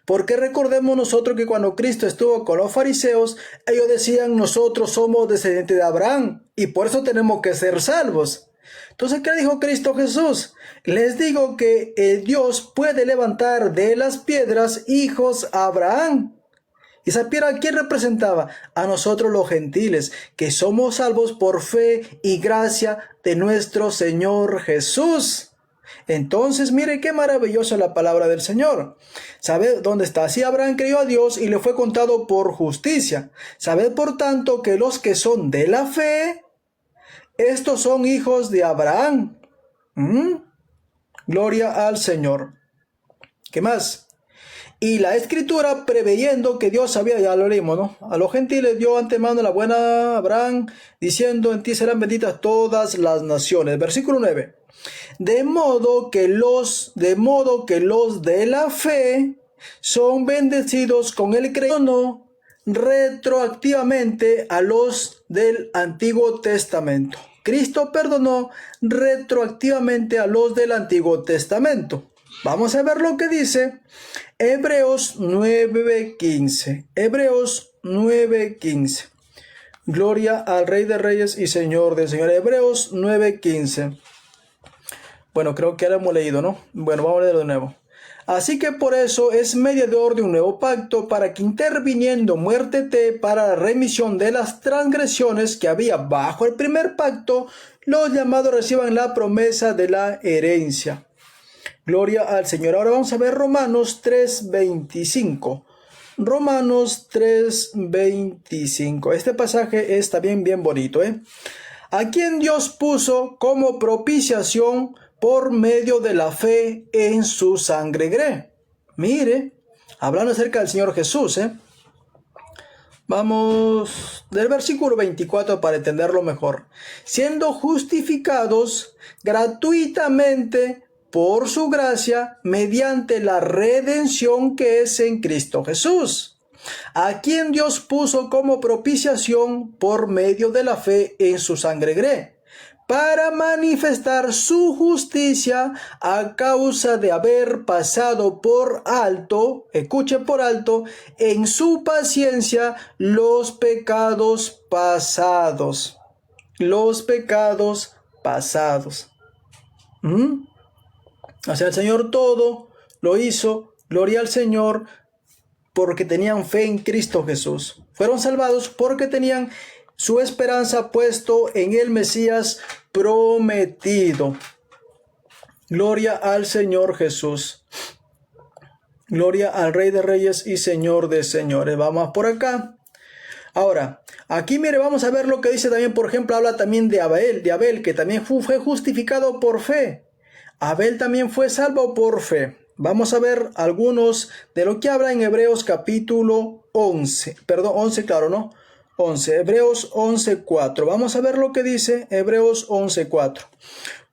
Porque recordemos nosotros que cuando Cristo estuvo con los fariseos, ellos decían, nosotros somos descendientes de Abraham y por eso tenemos que ser salvos. Entonces, ¿qué dijo Cristo Jesús? Les digo que Dios puede levantar de las piedras hijos a Abraham. ¿Y esa piedra a quién representaba? A nosotros los gentiles, que somos salvos por fe y gracia de nuestro Señor Jesús. Entonces, mire qué maravillosa la palabra del Señor. ¿Sabe dónde está? Así Abraham creyó a Dios y le fue contado por justicia. Sabed por tanto que los que son de la fe, estos son hijos de Abraham. Gloria al Señor. ¿Qué más? Y la escritura, preveyendo que Dios había, ya lo leímos, ¿no? A los gentiles dio antemano la buena Abraham, diciendo: en ti serán benditas todas las naciones. Versículo 9. De modo que los de la fe son bendecidos con el creyente retroactivamente a los del Antiguo Testamento. Cristo perdonó retroactivamente a los del Antiguo Testamento. Vamos a ver lo que dice Hebreos 9:15. Hebreos 9:15. Gloria al Rey de Reyes y Señor de Señores. Hebreos 9:15. Bueno, creo que ya lo hemos leído, ¿no? Bueno, vamos a leerlo de nuevo. Así que por eso es mediador de un nuevo pacto, para que interviniendo muértete para la remisión de las transgresiones que había bajo el primer pacto, los llamados reciban la promesa de la herencia. Gloria al Señor. Ahora vamos a ver Romanos 3:25. Romanos 3:25. Este pasaje es también bien bonito, a quien Dios puso como propiciación por medio de la fe en su sangre. Mire, hablando acerca del Señor Jesús, Vamos del versículo 24 para entenderlo mejor. Siendo justificados gratuitamente por su gracia mediante la redención que es en Cristo Jesús, a quien Dios puso como propiciación por medio de la fe en su sangre, para manifestar su justicia a causa de haber pasado por alto, escuche, por alto, en su paciencia los pecados pasados. Los pecados pasados. O sea, el Señor todo lo hizo, gloria al Señor, porque tenían fe en Cristo Jesús. Fueron salvados porque tenían su esperanza puesto en el Mesías prometido. Gloria al Señor Jesús. Gloria al Rey de Reyes y Señor de Señores. Vamos por acá. Ahora, aquí mire, vamos a ver lo que dice también, por ejemplo, habla también de Abel, que también fue justificado por fe. Abel también fue salvo por fe. Vamos a ver algunos de lo que habla en Hebreos capítulo 11. Perdón, 11, claro, ¿no? 11, Hebreos 11:4. Vamos a ver lo que dice Hebreos 11:4.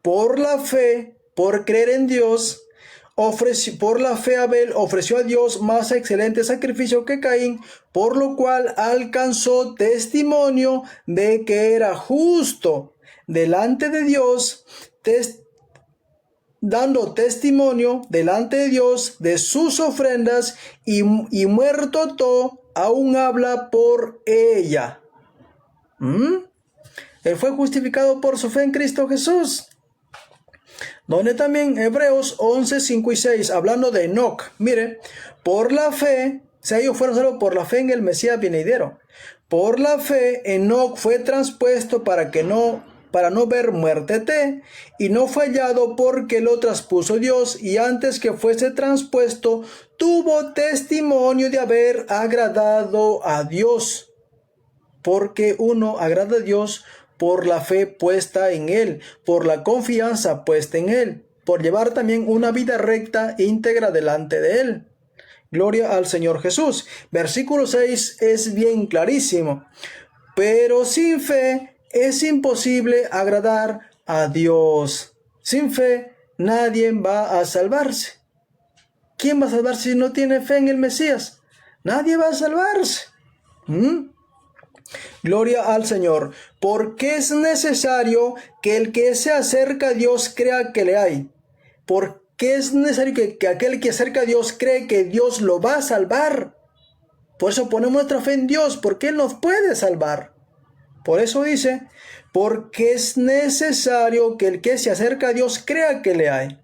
Por la fe, por creer en Dios, por la fe Abel ofreció a Dios más excelente sacrificio que Caín, por lo cual alcanzó testimonio de que era justo delante de Dios, dando testimonio delante de Dios de sus ofrendas, y muerto todo, aún habla por ella. Él fue justificado por su fe en Cristo Jesús. Donde también Hebreos 11:5 y 6, hablando de Enoc, mire, por la fe, o sea, ellos fueron salvos por la fe en el Mesías venidero. Por la fe, Enoc fue transpuesto para no ver muerte, y no fue hallado porque lo traspuso Dios, y antes que fuese transpuesto, tuvo testimonio de haber agradado a Dios. Porque uno agrada a Dios por la fe puesta en Él, por la confianza puesta en Él, por llevar también una vida recta e íntegra delante de Él. Gloria al Señor Jesús. Versículo 6 es bien clarísimo. Pero sin fe es imposible agradar a Dios. Sin fe nadie va a salvarse. ¿Quién va a salvarse si no tiene fe en el Mesías? Nadie va a salvarse. Gloria al Señor. Porque es necesario que el que se acerca a Dios crea que le hay. Porque es necesario que aquel que se acerca a Dios cree que Dios lo va a salvar. Por eso ponemos nuestra fe en Dios, porque Él nos puede salvar. Por eso dice, porque es necesario que el que se acerca a Dios crea que le hay.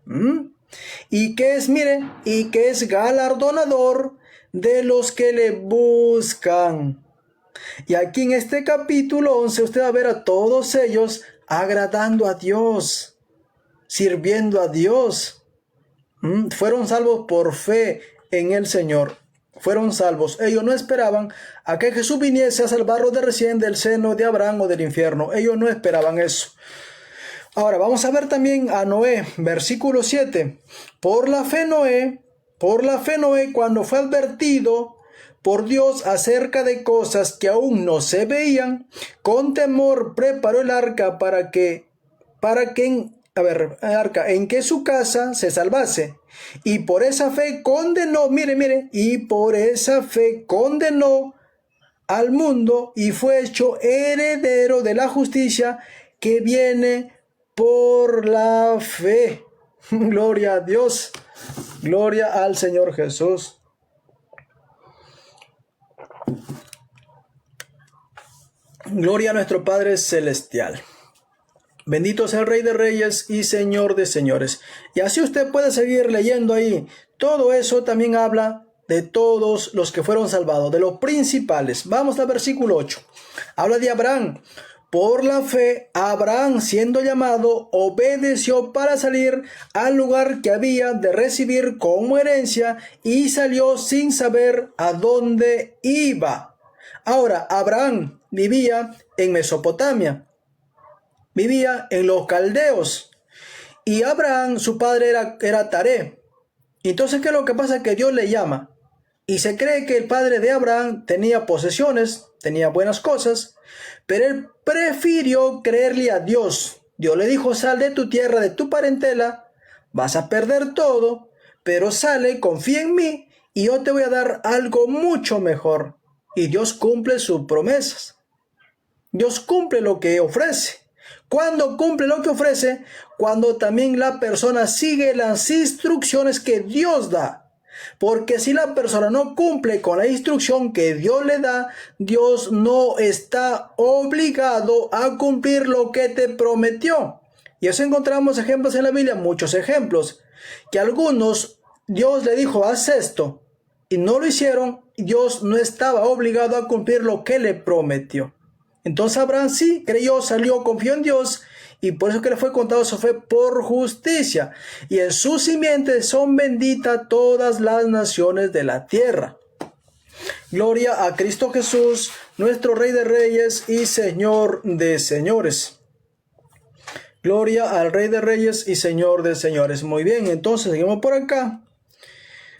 Y que es galardonador de los que le buscan. Y aquí en este capítulo 11 usted va a ver a todos ellos agradando a Dios, sirviendo a Dios. Fueron salvos por fe en el Señor. Fueron salvos. Ellos no esperaban a que Jesús viniese a salvarlos de recién del seno de Abraham o del infierno. Ellos no esperaban eso. Ahora vamos a ver también a Noé, versículo 7. Por la fe Noé, Por la fe Noé, cuando fue advertido por Dios acerca de cosas que aún no se veían, con temor preparó el arca en que su casa se salvase. Y por esa fe condenó, y por esa fe condenó al mundo y fue hecho heredero de la justicia que viene por la fe. Gloria a Dios. Gloria al Señor Jesús. Gloria a nuestro Padre Celestial. Bendito sea el Rey de Reyes y Señor de Señores. Y así usted puede seguir leyendo ahí. Todo eso también habla de todos los que fueron salvados, de los principales. Vamos al versículo 8. Habla de Abraham. Por la fe, Abraham, siendo llamado, obedeció para salir al lugar que había de recibir como herencia y salió sin saber a dónde iba. Ahora, Abraham vivía en Mesopotamia, vivía en los caldeos, y Abraham, su padre, era Taré. Entonces, ¿qué es lo que pasa? Que Dios le llama, y se cree que el padre de Abraham tenía posesiones, tenía buenas cosas, pero él prefirió creerle a Dios. Dios le dijo: sal de tu tierra, de tu parentela, vas a perder todo, pero sale, confía en mí, y yo te voy a dar algo mucho mejor. Y Dios cumple sus promesas. Dios cumple lo que ofrece. ¿Cuándo cumple lo que ofrece? Cuando también la persona sigue las instrucciones que Dios da. Porque si la persona no cumple con la instrucción que Dios le da, Dios no está obligado a cumplir lo que te prometió. Y eso encontramos ejemplos en la Biblia, muchos ejemplos, que algunos Dios le dijo: haz esto, y no lo hicieron. Dios no estaba obligado a cumplir lo que le prometió. Entonces Abraham sí creyó, salió, confió en Dios, y por eso que le fue contado su fe por justicia. Y en su simiente son benditas todas las naciones de la tierra. Gloria a Cristo Jesús, nuestro Rey de Reyes y Señor de Señores. Gloria al Rey de Reyes y Señor de Señores. Muy bien, entonces seguimos por acá.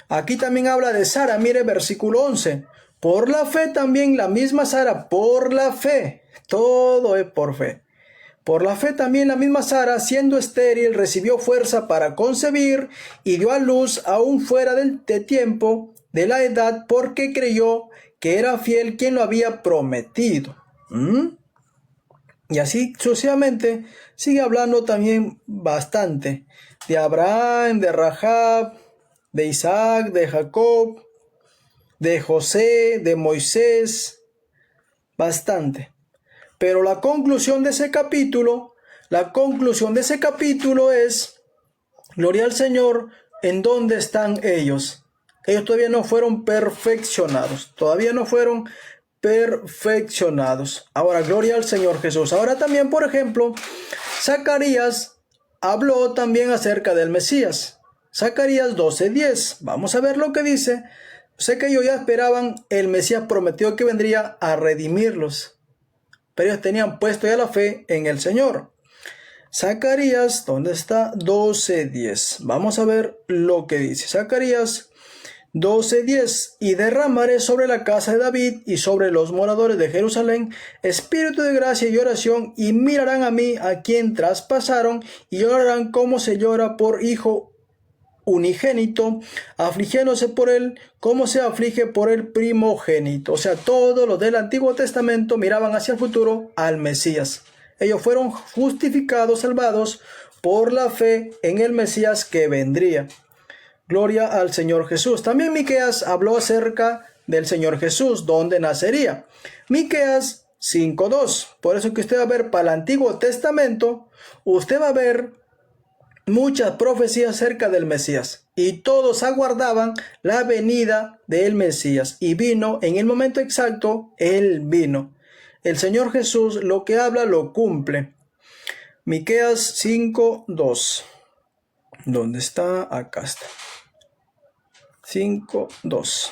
Aquí también habla de Sara, mire versículo 11. Por la fe también la misma Sara, por la fe, todo es por fe. Por la fe también la misma Sara, siendo estéril, recibió fuerza para concebir y dio a luz aún fuera de tiempo, de la edad, porque creyó que era fiel quien lo había prometido. Y así sucesivamente sigue hablando también bastante de Abraham, de Rahab, de Isaac, de Jacob, de José, de Moisés, bastante. Pero la conclusión de ese capítulo es, gloria al Señor, ¿en dónde están ellos? Ellos todavía no fueron perfeccionados, Ahora, gloria al Señor Jesús. Ahora también, por ejemplo, Zacarías habló también acerca del Mesías. Zacarías 12:10. Vamos a ver lo que dice. Sé que ellos ya esperaban el Mesías prometido que vendría a redimirlos, pero ellos tenían puesto ya la fe en el Señor. Zacarías, ¿dónde está? 12:10. Vamos a ver lo que dice. Zacarías 12:10. Y derramaré sobre la casa de David y sobre los moradores de Jerusalén espíritu de gracia y oración, y mirarán a mí, a quien traspasaron, y llorarán como se llora por hijo unigénito, afligiéndose por él como se aflige por el primogénito. O sea, todos los del Antiguo Testamento miraban hacia el futuro al Mesías. Ellos fueron justificados, salvados por la fe en el Mesías que vendría. Gloria al Señor Jesús. También Miqueas habló acerca del Señor Jesús, donde nacería. Miqueas 5:2. Por eso que usted va a ver para el Antiguo Testamento, usted va a ver muchas profecías acerca del Mesías, y todos aguardaban la venida del Mesías, y vino en el momento exacto. Él vino. El Señor Jesús lo que habla lo cumple. Miqueas 5:2. ¿Dónde está? Acá está. 5:2.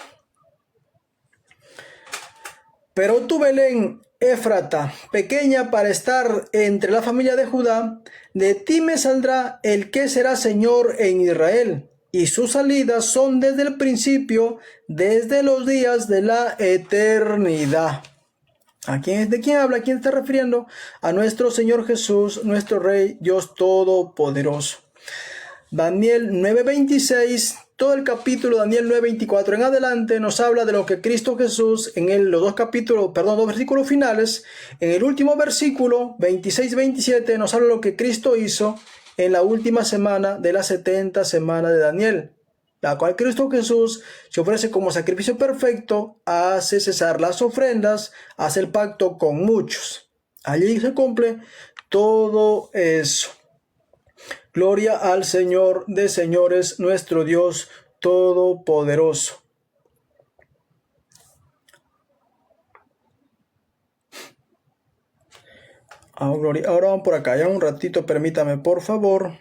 Pero tú, Belén Éfrata, pequeña para estar entre la familia de Judá, de ti me saldrá el que será Señor en Israel, y sus salidas son desde el principio, desde los días de la eternidad. ¿De quién habla? ¿A quién está refiriendo? A nuestro Señor Jesús, nuestro Rey, Dios Todopoderoso. Daniel 9:26, todo el capítulo Daniel 9:24 en adelante nos habla de lo que Cristo Jesús en los dos versículos finales. En el último versículo 26-27 nos habla de lo que Cristo hizo en la última semana de las 70 semanas de Daniel, la cual Cristo Jesús se ofrece como sacrificio perfecto, hace cesar las ofrendas, hace el pacto con muchos. Allí se cumple todo eso. Gloria al Señor de señores, nuestro Dios Todopoderoso. Gloria. Ahora vamos por acá, ya un ratito, permítame por favor.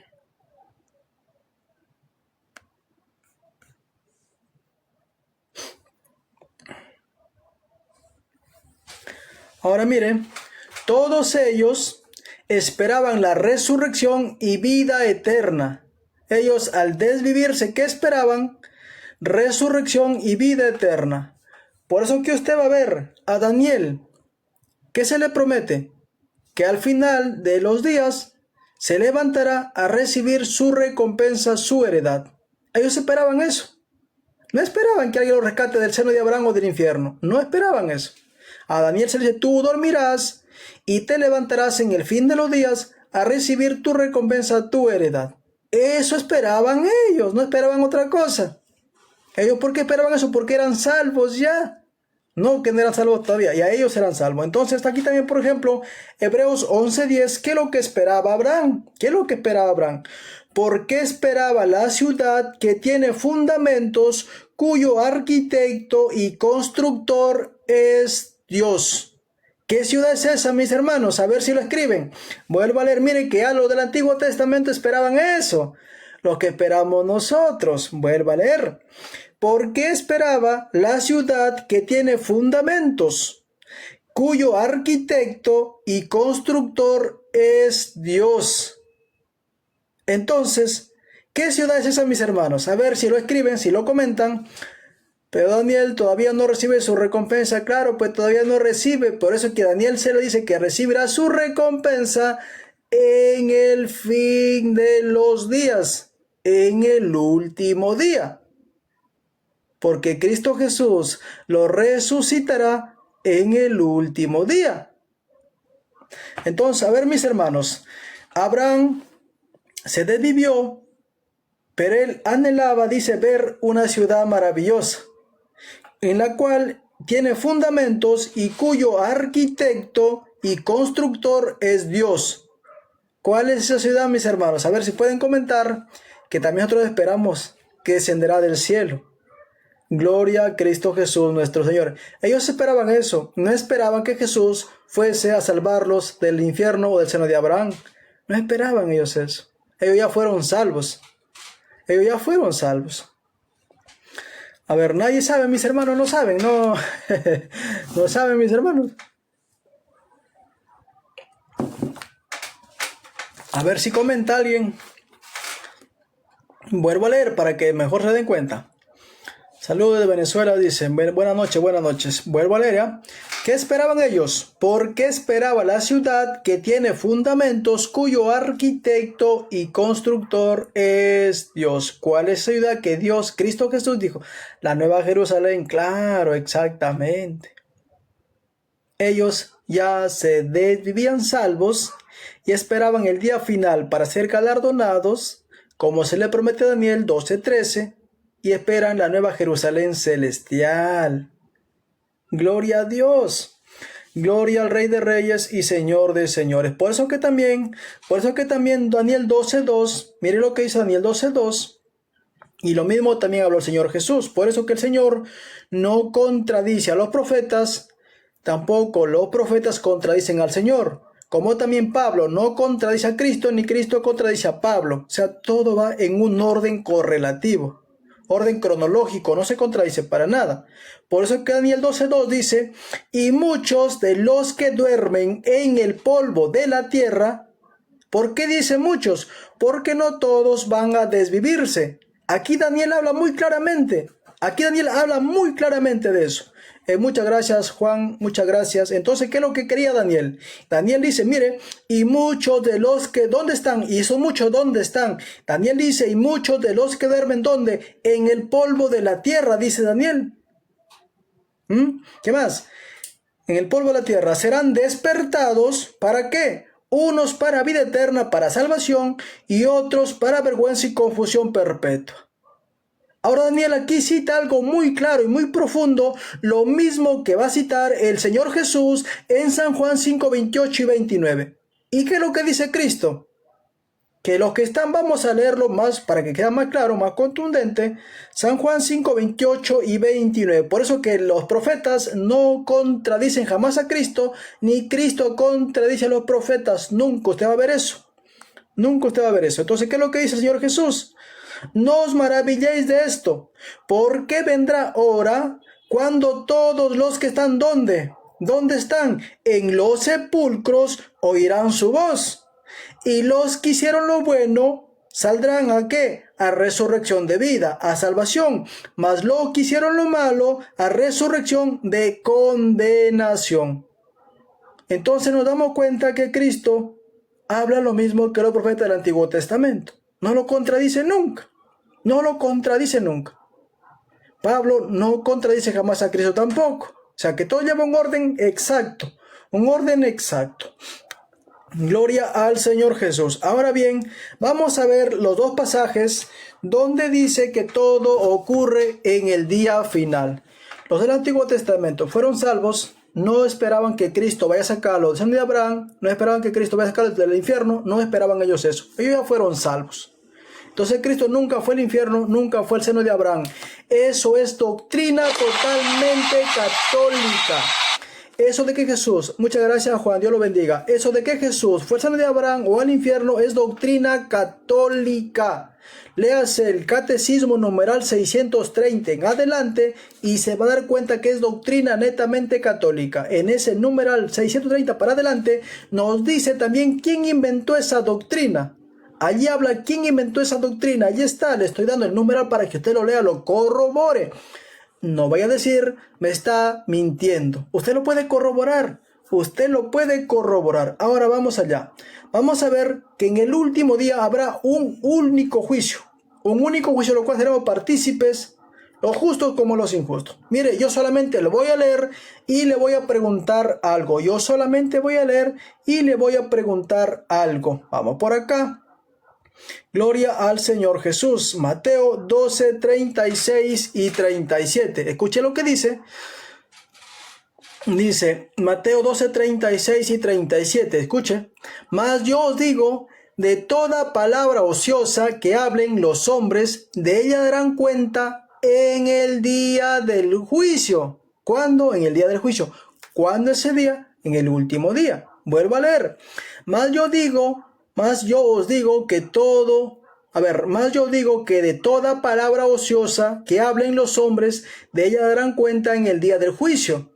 Ahora miren, todos ellos esperaban la resurrección y vida eterna. Ellos al desvivirse, ¿qué esperaban? Resurrección y vida eterna. Por eso que usted va a ver a Daniel, ¿qué se le promete? Que al final de los días se levantará a recibir su recompensa, su heredad. Ellos esperaban eso. No esperaban que alguien lo rescate del seno de Abraham o del infierno. No esperaban eso. A Daniel se le dice, tú dormirás y te levantarás en el fin de los días a recibir tu recompensa, tu heredad. Eso esperaban ellos, no esperaban otra cosa. ¿Ellos por qué esperaban eso? Porque eran salvos ya. No, que no eran salvos todavía, y a ellos eran salvos. Entonces está aquí también, por ejemplo, Hebreos 11:10, ¿qué es lo que esperaba Abraham? ¿Qué es lo que esperaba Abraham? ¿Por qué esperaba la ciudad que tiene fundamentos, cuyo arquitecto y constructor es Dios? ¿Qué ciudad es esa, mis hermanos? A ver si lo escriben. Vuelvo a leer, miren que a los del Antiguo Testamento esperaban eso. Lo que esperamos nosotros. Vuelvo a leer. ¿Por qué esperaba la ciudad que tiene fundamentos, cuyo arquitecto y constructor es Dios? Entonces, ¿qué ciudad es esa, mis hermanos? A ver si lo escriben, si lo comentan. Pero Daniel todavía no recibe su recompensa. Claro, pues todavía no recibe. Por eso que Daniel se le dice que recibirá su recompensa en el fin de los días, en el último día. Porque Cristo Jesús lo resucitará en el último día. Entonces, a ver, mis hermanos, Abraham se desvivió, pero él anhelaba, dice, ver una ciudad maravillosa, en la cual tiene fundamentos y cuyo arquitecto y constructor es Dios. ¿Cuál es esa ciudad, mis hermanos? A ver si pueden comentar, que también nosotros esperamos que descenderá del cielo. Gloria a Cristo Jesús nuestro Señor. Ellos esperaban eso, no esperaban que Jesús fuese a salvarlos del infierno o del seno de Abraham. No esperaban ellos eso. Ellos ya fueron salvos. Ellos ya fueron salvos. A ver, nadie sabe, mis hermanos, no saben, no, no saben, mis hermanos. A ver si comenta alguien. Vuelvo a leer para que mejor se den cuenta. Saludos de Venezuela, dicen. Buenas noches, buenas noches. Vuelvo a leer, ¿ya? ¿Qué esperaban ellos? ¿Por qué esperaba la ciudad que tiene fundamentos, cuyo arquitecto y constructor es Dios? ¿Cuál es la ciudad que Dios, Cristo Jesús dijo? La Nueva Jerusalén, claro, exactamente. Ellos ya se vivían salvos y esperaban el día final para ser galardonados, como se le promete a Daniel 12:13, y esperan la Nueva Jerusalén celestial. Gloria a Dios. Gloria al Rey de Reyes y Señor de Señores. Por eso que también Daniel 12:2, mire lo que dice Daniel 12:2, y lo mismo también habló el Señor Jesús. Por eso que el Señor no contradice a los profetas, tampoco los profetas contradicen al Señor. Como también Pablo no contradice a Cristo, ni Cristo contradice a Pablo. O sea, todo va en un orden correlativo, orden cronológico, no se contradice para nada. Por eso que Daniel 12:2 dice, y muchos de los que duermen en el polvo de la tierra. ¿Por qué dice muchos? Porque no todos van a desvivirse. Aquí Daniel habla muy claramente. Aquí Daniel habla muy claramente de eso. Muchas gracias, Juan, muchas gracias. Entonces, ¿qué es lo que quería Daniel? Daniel dice, mire, y muchos de los que, ¿dónde están? Y son muchos, ¿dónde están? Daniel dice, y muchos de los que duermen, ¿dónde? En el polvo de la tierra, dice Daniel. ¿Qué más? En el polvo de la tierra serán despertados, ¿para qué? Unos para vida eterna, para salvación, y otros para vergüenza y confusión perpetua. Ahora Daniel aquí cita algo muy claro y muy profundo, lo mismo que va a citar el Señor Jesús en San Juan 5, 28 y 29. ¿Y qué es lo que dice Cristo? Que los que están, vamos a leerlo más para que quede más claro, más contundente. San Juan 5, 28 y 29. Por eso que los profetas no contradicen jamás a Cristo, ni Cristo contradice a los profetas. Nunca usted va a ver eso. Nunca usted va a ver eso. Entonces, ¿qué es lo que dice el Señor Jesús? No os maravilléis de esto, porque vendrá hora cuando todos los que están ¿dónde? ¿Dónde están? En los sepulcros oirán su voz. Y los que hicieron lo bueno saldrán ¿a qué? A resurrección de vida, a salvación. Mas los que hicieron lo malo, a resurrección de condenación. Entonces nos damos cuenta que Cristo habla lo mismo que los profetas del Antiguo Testamento. No lo contradice nunca. No lo contradice nunca. Pablo no contradice jamás a Cristo tampoco. O sea que todo lleva un orden exacto. Un orden exacto. Gloria al Señor Jesús. Ahora bien, vamos a ver los dos pasajes donde dice que todo ocurre en el día final. Los del Antiguo Testamento fueron salvos. No esperaban que Cristo vaya a sacarlos de Abraham. No esperaban que Cristo vaya a sacarlos del infierno. No esperaban ellos eso. Ellos ya fueron salvos. Entonces Cristo nunca fue el infierno, nunca fue el seno de Abraham. Eso es doctrina totalmente católica. Eso de que Jesús, muchas gracias Juan, Dios lo bendiga. Eso de que Jesús fue el seno de Abraham o al infierno es doctrina católica. Léase el Catecismo numeral 630 en adelante y se va a dar cuenta que es doctrina netamente católica. En ese numeral 630 para adelante nos dice también quién inventó esa doctrina. Allí habla quién inventó esa doctrina. Allí está, le estoy dando el numeral para que usted lo lea, lo corrobore. No vaya a decir, me está mintiendo. Usted lo puede corroborar. Usted lo puede corroborar. Ahora vamos allá. Vamos a ver que en el último día habrá un único juicio. Un único juicio, lo cual seremos partícipes, los justos como los injustos. Mire, yo solamente lo voy a leer y le voy a preguntar algo. Yo solamente voy a leer y le voy a preguntar algo. Vamos por acá. Gloria al Señor Jesús. Mateo 12, 36 y 37. Escuche lo que dice. Dice Mateo 12, 36 y 37. Escuche. Mas yo os digo, de toda palabra ociosa que hablen los hombres, de ella darán cuenta en el día del juicio. ¿Cuándo? En el día del juicio. ¿Cuándo ese día? En el último día. Vuelvo a leer. Mas yo os digo que de toda palabra ociosa que hablen los hombres, de ella darán cuenta en el día del juicio.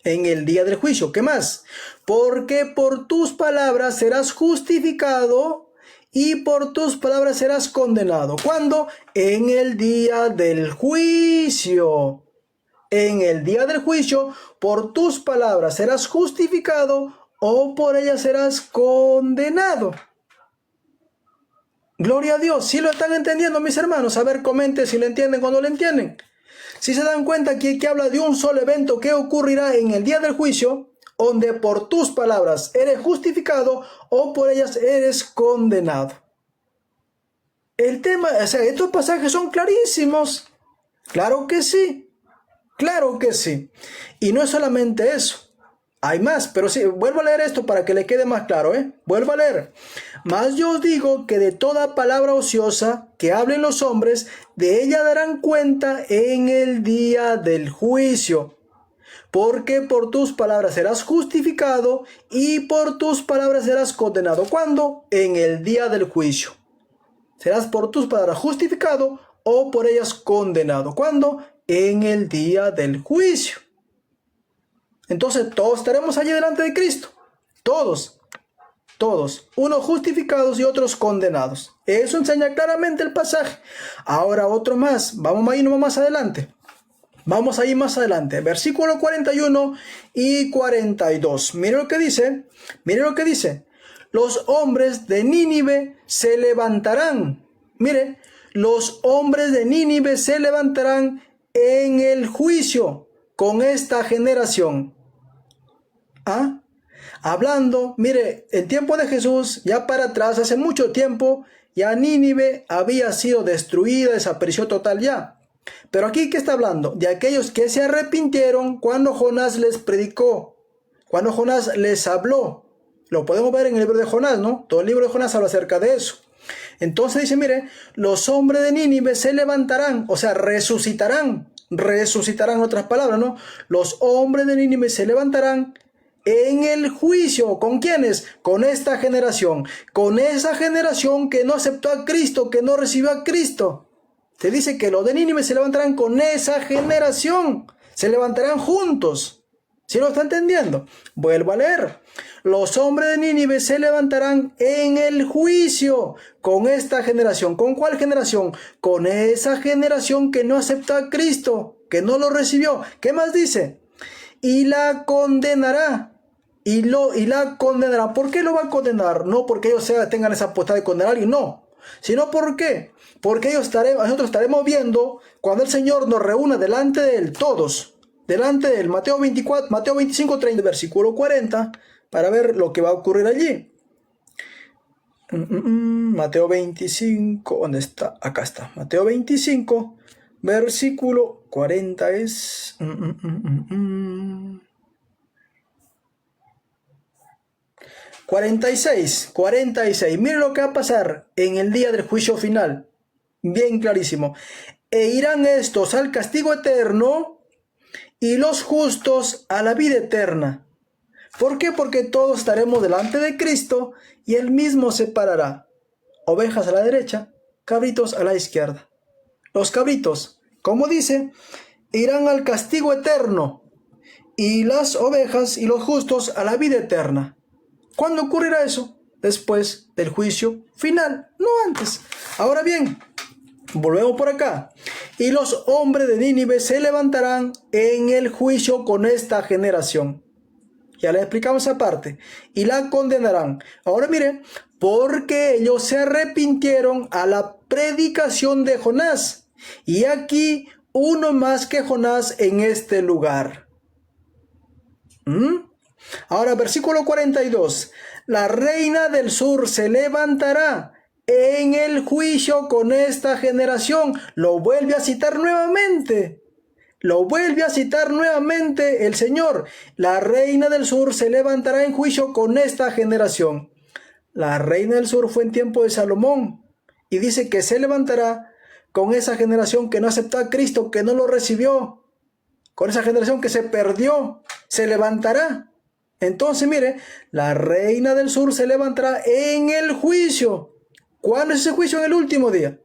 En el día del juicio. ¿Qué más? Porque por tus palabras serás justificado y por tus palabras serás condenado. ¿Cuándo? En el día del juicio. En el día del juicio, por tus palabras serás justificado o por ellas serás condenado. Gloria a Dios. ¿Sí lo están entendiendo, mis hermanos? A ver, comenten si lo entienden cuando lo entienden. Si se dan cuenta que habla de un solo evento que ocurrirá en el día del juicio, donde por tus palabras eres justificado o por ellas eres condenado. El tema, o sea, estos pasajes son clarísimos. Claro que sí. Claro que sí. Y no es solamente eso. Hay más, pero sí, vuelvo a leer esto para que le quede más claro, Vuelvo a leer. Mas yo os digo que de toda palabra ociosa que hablen los hombres, de ella darán cuenta en el día del juicio. Porque por tus palabras serás justificado y por tus palabras serás condenado. ¿Cuándo? En el día del juicio. Serás por tus palabras justificado o por ellas condenado. ¿Cuándo? En el día del juicio. Entonces todos estaremos allí delante de Cristo. Todos. todos, unos justificados y otros condenados. Eso enseña claramente el pasaje. Ahora otro más, vamos a ir más adelante. Vamos a ir más adelante, versículo 41 y 42. Mire lo que dice, mire lo que dice. Los hombres de Nínive se levantarán. Mire, los hombres de Nínive se levantarán en el juicio con esta generación. ¿Ah? Hablando, mire, en tiempo de Jesús, ya para atrás, hace mucho tiempo, ya Nínive había sido destruida, desapareció total ya. Pero aquí, ¿qué está hablando? De aquellos que se arrepintieron cuando Jonás les predicó, cuando Jonás les habló. Lo podemos ver en el libro de Jonás, ¿no? Todo el libro de Jonás habla acerca de eso. Entonces dice, mire, los hombres de Nínive se levantarán, o sea, resucitarán en otras palabras, ¿no? Los hombres de Nínive se levantarán en el juicio. ¿Con quiénes? Con esta generación. Con esa generación que no aceptó a Cristo, que no recibió a Cristo. Se dice que los de Nínive se levantarán con esa generación. Se levantarán juntos. ¿Sí lo está entendiendo? Vuelvo a leer. Los hombres de Nínive se levantarán en el juicio con esta generación. ¿Con cuál generación? Con esa generación que no aceptó a Cristo, que no lo recibió. ¿Qué más dice? Y la condenará. Y la condenará. ¿Por qué lo va a condenar? No porque ellos tengan esa potestad de condenar a alguien, no. Sino ¿por qué? Porque nosotros estaremos viendo cuando el Señor nos reúna delante de Él, todos. Delante de Él, Mateo 25, 30, versículo 40, para ver lo que va a ocurrir allí. Mateo 25, ¿dónde está? Acá está. Mateo 25, versículo 40 es... 46. Miren lo que va a pasar en el día del juicio final. Bien clarísimo. E irán estos al castigo eterno y los justos a la vida eterna. ¿Por qué? Porque todos estaremos delante de Cristo y Él mismo separará ovejas a la derecha, cabritos a la izquierda. Los cabritos, como dice, irán al castigo eterno y las ovejas y los justos a la vida eterna. ¿Cuándo ocurrirá eso? Después del juicio final, no antes. Ahora bien, volvemos por acá. Y los hombres de Nínive se levantarán en el juicio con esta generación. Ya les explicamos esa parte. Y la condenarán. Ahora miren, porque ellos se arrepintieron a la predicación de Jonás. Y aquí uno más que Jonás en este lugar. Ahora, versículo 42. La reina del sur se levantará en el juicio con esta generación. Lo vuelve a citar nuevamente. El Señor. La reina del sur se levantará en juicio con esta generación. La reina del sur fue en tiempo de Salomón. Y dice que se levantará con esa generación que no aceptó a Cristo, que no lo recibió. Con esa generación que se perdió. Se levantará. Entonces, mire, la reina del sur se levantará en el juicio. ¿Cuándo es ese juicio? En el último día.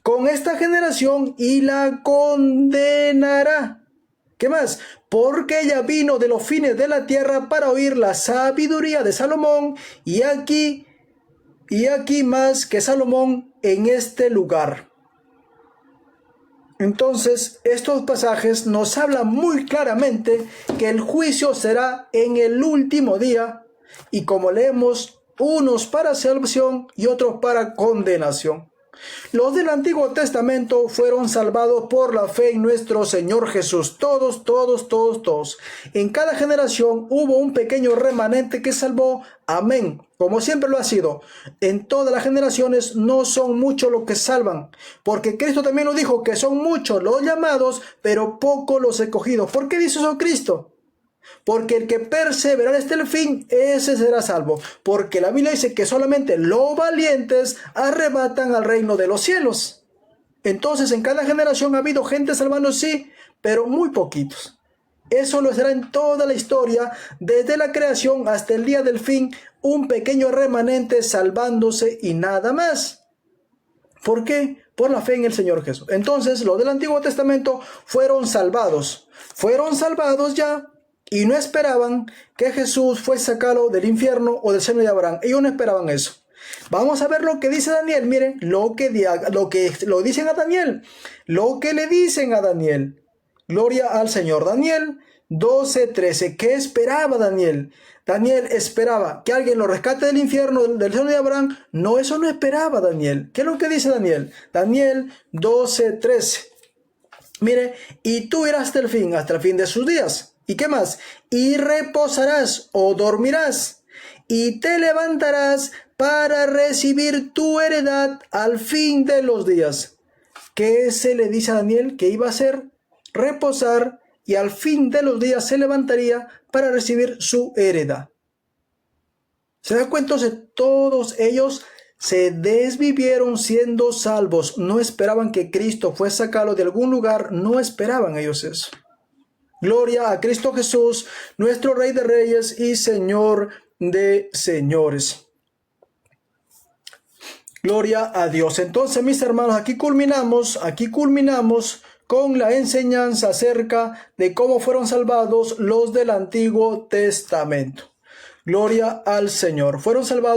Con esta generación y la condenará. ¿Qué más? Porque ella vino de los fines de la tierra para oír la sabiduría de Salomón. Y aquí más que Salomón en este lugar. Entonces, estos pasajes nos hablan muy claramente que el juicio será en el último día y como leemos, unos para salvación y otros para condenación. Los del Antiguo Testamento fueron salvados por la fe en nuestro Señor Jesús. Todos. En cada generación hubo un pequeño remanente que salvó. Amén. Como siempre lo ha sido. En todas las generaciones no son muchos los que salvan. Porque Cristo también lo dijo, que son muchos los llamados, pero pocos los escogidos. ¿Por qué dice eso Cristo? Porque el que perseverará hasta el fin, ese será salvo. Porque la Biblia dice que solamente los valientes arrebatan al reino de los cielos. Entonces en cada generación ha habido gente salvando, sí, pero muy poquitos. Eso lo será en toda la historia, desde la creación hasta el día del fin, un pequeño remanente salvándose y nada más. ¿Por qué? Por la fe en el Señor Jesús. Entonces los del Antiguo Testamento fueron salvados ya. y no esperaban que Jesús fuese sacado del infierno o del seno de Abraham. Ellos no esperaban eso. Vamos a ver lo que dice Daniel. Miren lo dicen a Daniel, lo que le dicen a Daniel. Gloria al Señor. Daniel 12:13. ¿Qué esperaba Daniel? Daniel esperaba que alguien lo rescate del infierno, del seno de Abraham. No, eso no esperaba Daniel. ¿Qué es lo que dice Daniel? Daniel 12:13. Mire, y tú irás hasta el fin de sus días. ¿Y qué más? Y reposarás o dormirás y te levantarás para recibir tu heredad al fin de los días. ¿Qué se le dice a Daniel que iba a hacer? Reposar y al fin de los días se levantaría para recibir su heredad. ¿Se da cuenta? Todos ellos se desvivieron siendo salvos. No esperaban que Cristo fuese sacado de algún lugar. No esperaban ellos eso. Gloria a Cristo Jesús, nuestro Rey de Reyes y Señor de Señores. Gloria a Dios. Entonces, mis hermanos, aquí culminamos con la enseñanza acerca de cómo fueron salvados los del Antiguo Testamento. Gloria al Señor. Fueron salvados